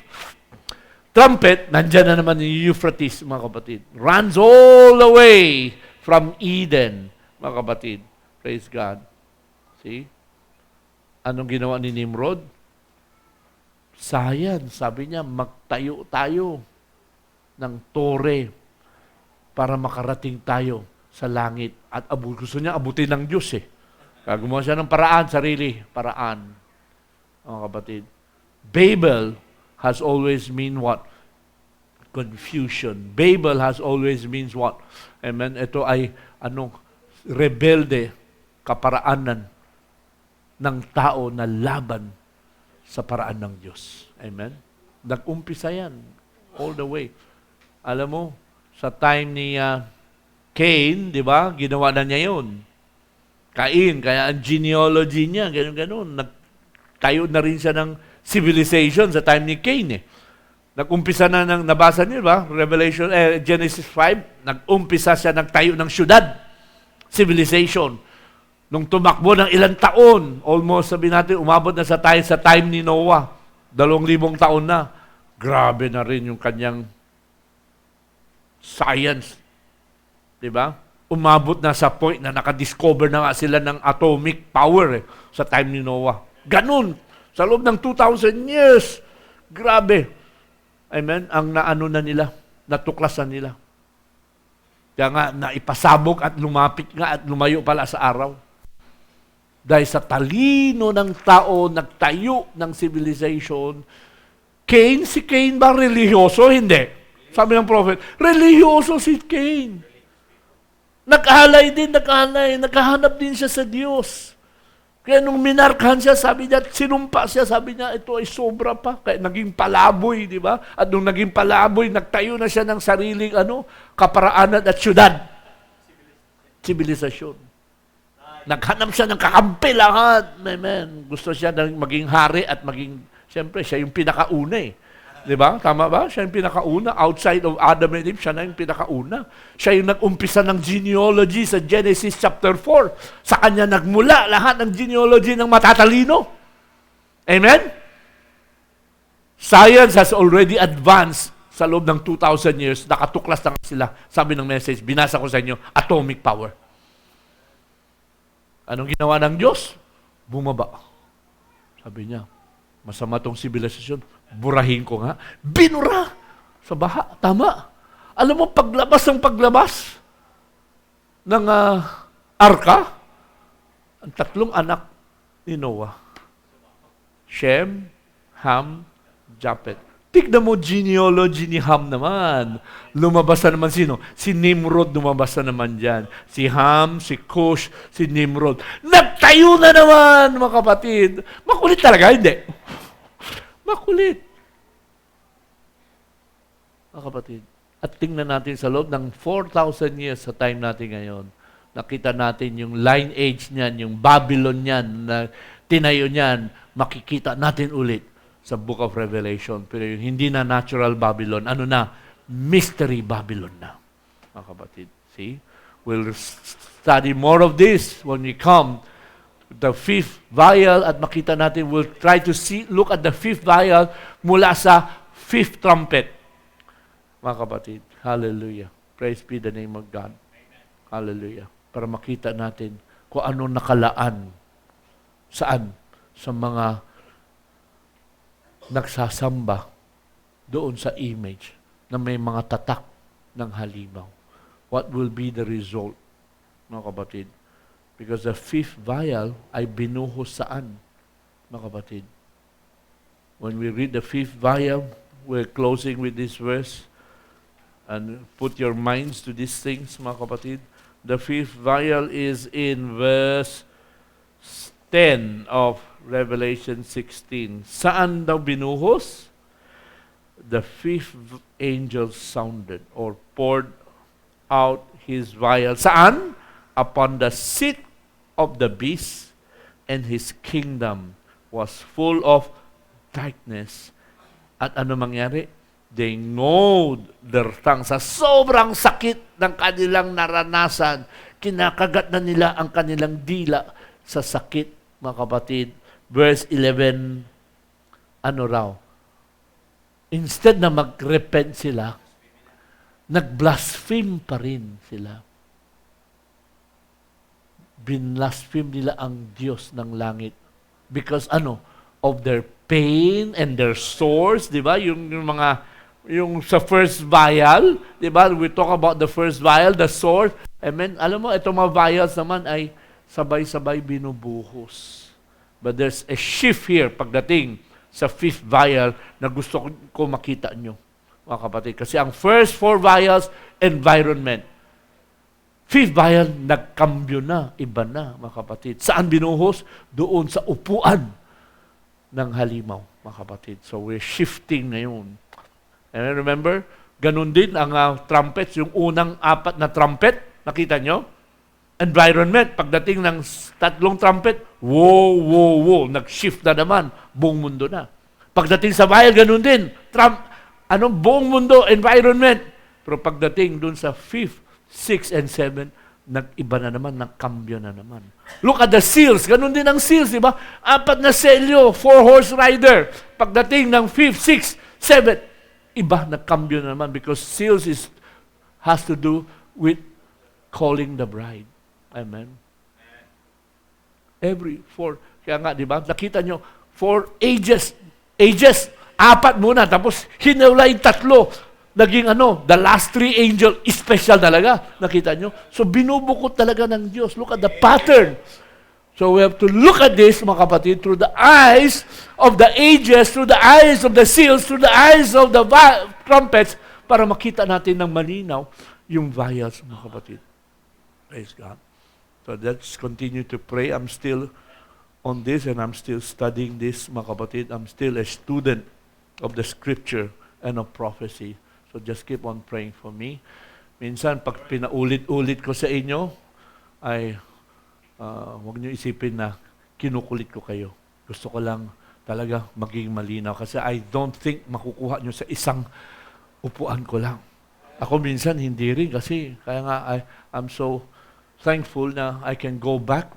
trumpet, nandyan na naman yung Euphrates, mga kapatid. Runs all the way from Eden, mga kapatid. Praise God. See? Anong ginawa ni Nimrod? Science. Sabi niya, magtayo tayo ng tore para makarating tayo sa langit. At gusto niya abutin ng Diyos eh. Kaya gumawa siya ng paraan, sarili. Paraan. Mga kapatid. Babel has always mean what? Confusion. Babel has always means what? Amen. Ito ay rebelde, kaparaanan ng tao na laban sa paraan ng Diyos. Amen. Nag-umpisa yan all the way. Alam mo, sa time ni Cain, di ba? Ginawa na niya yun. Cain, kaya ang genealogy niya, ganun-ganun. Nagtayo na rin siya ng civilization sa time ni Cain eh. Nag-umpisa na nabasa niyo ba? Genesis 5, nag-umpisa siya, nagtayo ng syudad. Civilization. Nung tumakbo ng ilang taon, almost sabi natin, umabot na sa time ni Noah. 2,000 taon na. Grabe na rin yung kanyang science. Diba? Umabot na sa point na nakadiscover na nga sila ng atomic power sa time ni Noah. Ganun. Sa loob ng 2,000 years. Grabe. Amen? Ang naano na nila, natuklasan nila. Kaya nga, naipasabog at lumapit nga at lumayo pala sa araw. Dahil sa talino ng tao, nagtayo ng civilization. Si Cain ba relihiyoso? Hindi. Sabi ng prophet, relihiyoso si Cain. Naghahanap din siya sa Diyos. Kaya nung minarkahan siya, sabi niya, sinumpa siya, sabi niya, ito ay sobra pa. Kaya naging palaboy, di ba? At nung naging palaboy, nagtayo na siya ng sariling kaparaanan at syudad. Sibilisasyon. Naghanap siya ng kakampi lahat. Amen. Gusto siya maging hari at maging, siyempre, siya yung pinakauna eh. Di ba? Tama ba? Siya yung pinakauna. Outside of Adam and Eve, siya na yung pinakauna. Siya yung nag-umpisa ng genealogy sa Genesis chapter 4. Sa kanya nagmula lahat ng genealogy ng matatalino. Amen? Science has already advanced sa loob ng 2,000 years. Nakatuklas na sila. Sabi ng message, binasa ko sa inyo, atomic power. Anong ginawa ng Diyos? Bumaba. Sabi niya, masama tong sibilisasyon. Burahin ko nga. Binura sa baha. Tama. Alam mo, paglabas ng arka, ang 3 anak ni Noah. Shem, Ham, Japhet. Tignan mo genealogy ni Ham naman. Lumabas na naman sino? Si Nimrod lumabas na naman dyan. Si Ham, si Cush, si Nimrod. Nagtayo na naman, mga kapatid. Makulit talaga, hindi. Makulit. Mga kapatid. At tingnan natin sa loob ng 4,000 years sa time natin ngayon, nakita natin yung lineage niyan, yung Babylon niyan, na tinayo niyan, makikita natin ulit sa Book of Revelation. Pero yung hindi na natural Babylon, ano na? Mystery Babylon na. Mga kapatid. See? We'll study more of this when we come the 5th vial at makita natin, we'll try to look at the 5th vial mula sa 5th trumpet. Mga kapatid, hallelujah. Praise be the name of God. Hallelujah. Para makita natin kung ano nakalaan. Saan? Sa mga nagsasamba doon sa image na may mga tatak ng halimaw. What will be the result, mga kapatid? Because the 5th vial ay binuhos saan, mga kapatid? When we read the 5th vial, we're closing with this verse. And put your minds to these things, mga kapatid. The 5th vial is in verse 10 of Revelation 16. Saan daw binuhos? The fifth angel sounded or poured out his vial. Saan? Upon the seat of the beast, and his kingdom was full of darkness. At ano mangyari? They gnawed their tongue. Sa sobrang sakit ng kanilang naranasan, kinakagat na nila ang kanilang dila sa sakit, mga kapatid. Verse 11, ano raw? Instead na mag-repent sila, nag-blaspheme pa rin sila. Binlaspheme nila ang Diyos ng langit. Because of their pain and their sores, di ba? Yung sa first vial, di ba? We talk about the first vial, the sore. Amen? Alam mo, itong mga vials naman ay sabay-sabay binubuhos. But there's a shift here pagdating sa fifth vial na gusto ko makita nyo, mga kapatid. Kasi ang first four vials, environment. Fifth vial, nagkambyo na, iba na, mga kapatid. Saan binuhos? Doon sa upuan ng halimaw, mga kapatid. So we're shifting ngayon. And remember, ganun din ang trumpets, yung unang apat na trumpet, nakita nyo? Environment, pagdating ng tatlong trumpet, wow, nag-shift na naman, buong mundo na. Pagdating sa vial, ganun din, buong mundo, environment. Pero pagdating dun sa 5th, 6th, and 7th, nag-iba na naman, nagkambyo na naman. Look at the seals, ganun din ang seals, di ba? 4 na selyo, 4-horse rider. Pagdating ng 5th, 6th, 7th, iba, nagkambyo na naman because seals has to do with calling the bride. Amen. Kaya nga, di ba? Nakita nyo, 4 ages, 4 muna, tapos hinula yung 3. Naging the last 3 angel, special talaga. Nakita nyo? So, binubukot talaga ng Diyos. Look at the pattern. So, we have to look at this, mga kapatid, through the eyes of the ages, through the eyes of the seals, through the eyes of the trumpets, para makita natin ng malinaw yung vials, mga kapatid. Praise God. So let's continue to pray. I'm still on this and I'm still studying this, mga kapatid. I'm still a student of the scripture and of prophecy. So just keep on praying for me. Minsan, pag pinaulit-ulit ko sa inyo, ay huwag niyo isipin na kinukulit ko kayo. Gusto ko lang talaga maging malinaw. Kasi I don't think makukuha niyo sa isang upuan ko lang. Ako minsan hindi rin kasi kaya nga I'm so thankful na I can go back.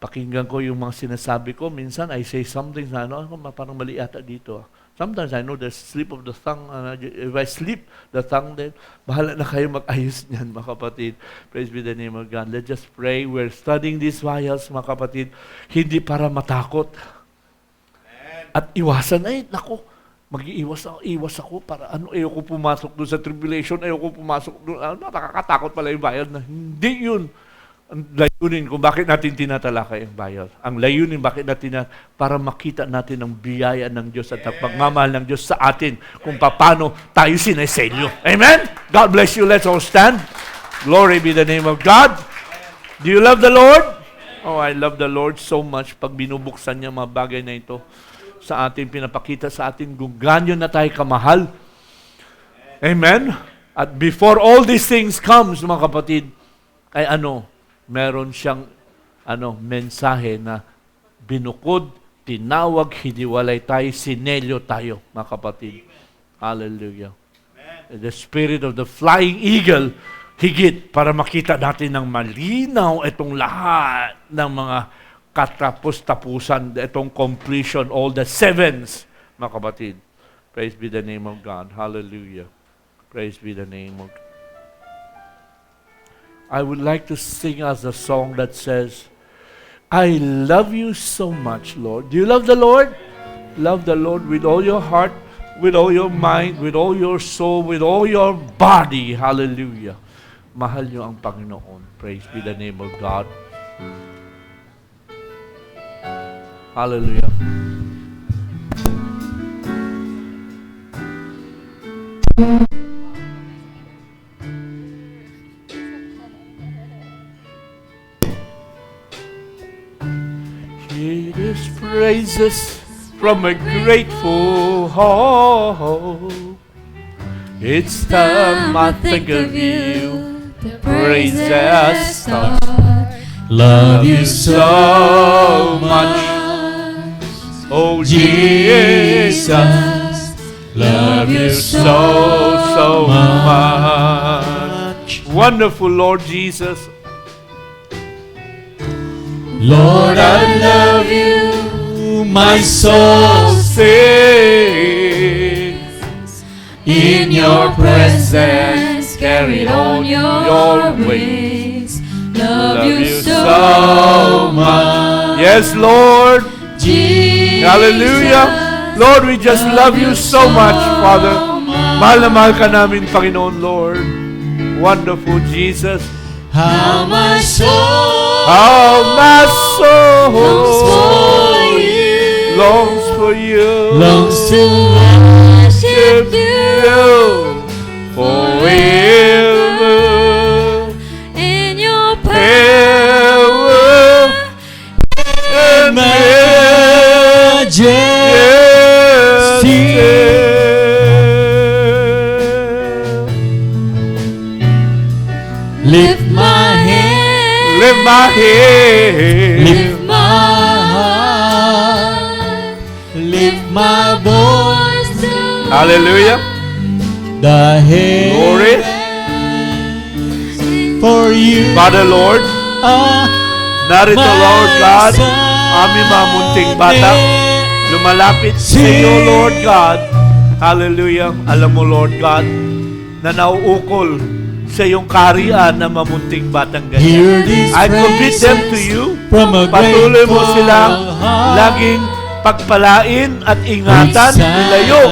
Pakinggan ko yung mga sinasabi ko. Minsan, I say something na parang mali ata dito. Sometimes I know the slip of the tongue. If I slip the tongue, then bahala na kayo mag-ayos niyan, mga kapatid. Praise be the name of God. Let's just pray. We're studying these vials, mga kapatid, hindi para matakot. At iwasan, mag-iwas ako para ayoko pumasok doon sa tribulation, ayoko pumasok doon, nakakatakot pala yung vial na. Hindi yun. Ang layunin kung bakit natin tinatalakay ang vial. Ang layunin bakit natin para makita natin ang biyaya ng Diyos at ang pagmamahal ng Diyos sa atin kung paano tayo sineselyo. Amen? God bless you. Let's all stand. Glory be the name of God. Do you love the Lord? Oh, I love the Lord so much pag binubuksan niya mga bagay na ito sa ating pinapakita sa ating kung ganyo na tayo kamahal. Amen? At before all these things comes, mga kapatid, ay meron siyang mensahe na binukod, tinawag, hiniwalay tayo, sinelyo tayo, mga kapatid. Hallelujah. The spirit of the flying eagle, higit para makita natin ng malinaw itong lahat ng mga katapos-tapusan, itong completion, all the sevens, mga kapatid. Praise be the name of God. Hallelujah. Praise be the name of God. I would like to sing us a song that says, I love you so much, Lord. Do you love the Lord? Love the Lord with all your heart, with all your mind, with all your soul, with all your body. Hallelujah. Mahal niyo ang Panginoon. Praise be the name of God. Hallelujah. praises from a grateful heart. Each time I think of you, the praises start. Love you so much, oh Jesus. Love you so much. Wonderful Lord Jesus. Lord, I love you, my soul sings in your presence, carried on your wings. Love you so much. Yes, Lord. Jesus. Hallelujah. Lord, we just love you so much, Father. Mahal na mahal ka namin, Panginoon, Lord. Wonderful Jesus. How my soul How my soul longs for you, longs longs for you, to worship you forever in your ever and majesty. Lift my hand, Lift my head, lift my heart, lift my voice to hallelujah, the glory, heavens for you. Father Lord, narito Lord God, aming mga munting bata, lumalapit sa iyo Lord God, hallelujah, alam mo Lord God, na nauukol sa iyong kaharian na mamunting batang ganyan. I commit them to you. Patuloy mo silang laging pagpalain at ingatan, ilayo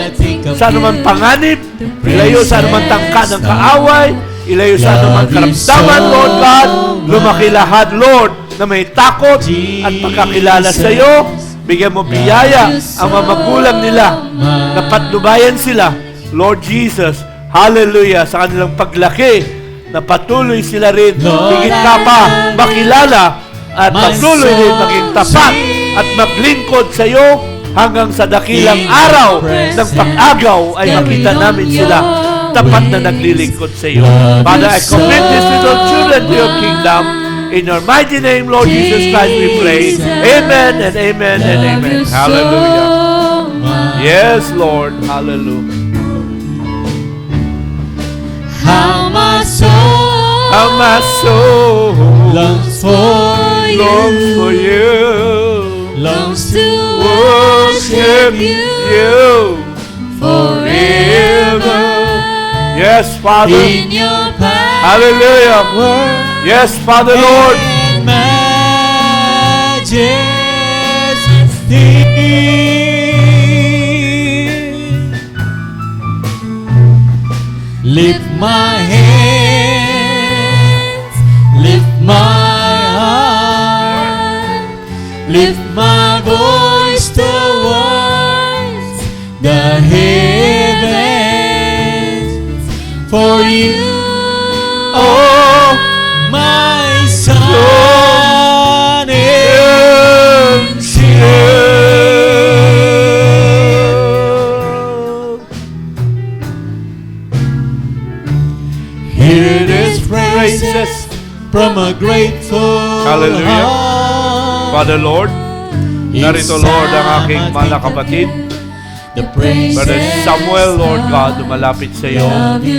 sa anumang panganib, ilayo sa anumang tangka ng kaaway, ilayo sa anumang karamdaman, Lord God. Lumaki lahat, Lord, na may takot at pagkakilala sa iyo. Bigyan mo biyaya ang mga magulang nila na patnubayan sila, Lord Jesus. Hallelujah, sa kanilang paglaki, na patuloy sila rin higit ka pa makilala at patuloy rin maging tapat at maglingkod sa iyo hanggang sa dakilang araw ng pag-agaw ay makita namin sila tapat na naglilingkod sa iyo. Father, I commit these little children to your kingdom. In your mighty name, Lord Jesus Christ, we pray. Amen and amen and amen. Hallelujah. Yes, Lord. Hallelujah. How my soul Longs for you, longs to worship you forever. Yes, Father. In your power, Hallelujah. Yes, Father Lord. and majesty. Lift my hands, lift my heart, lift my voice towards the heavens for you, Oh, my son and shield. Hear these praises from a grateful Hallelujah. heart. Father Lord, narito Lord ang aking mga kapatid. The praises Brother Samuel, Lord God, lumalapit sa iyo.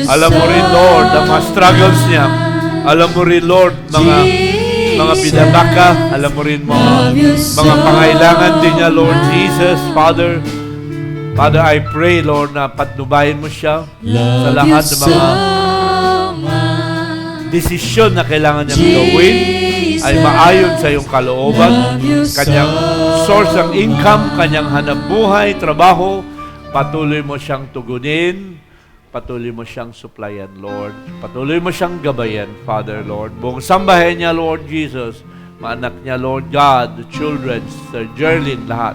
Alam mo rin, Lord, ang mga struggles niya. Alam mo rin, Lord, mga binabaka. Alam mo rin mga pangailangan din niya, Lord Jesus. Father, I pray, Lord, na patnubayan mo siya sa lahat ng mga desisyon na kailangan niyang gawin ay maayon sa iyong kalooban. Kanyang source ng income, kanyang hanapbuhay, trabaho, patuloy mo siyang tugunin, patuloy mo siyang supplyan, Lord. Patuloy mo siyang gabayan, Father, Lord. Buong sambahin niya, Lord Jesus, mga anak niya, Lord God, the children, Sister Jerlyn, lahat.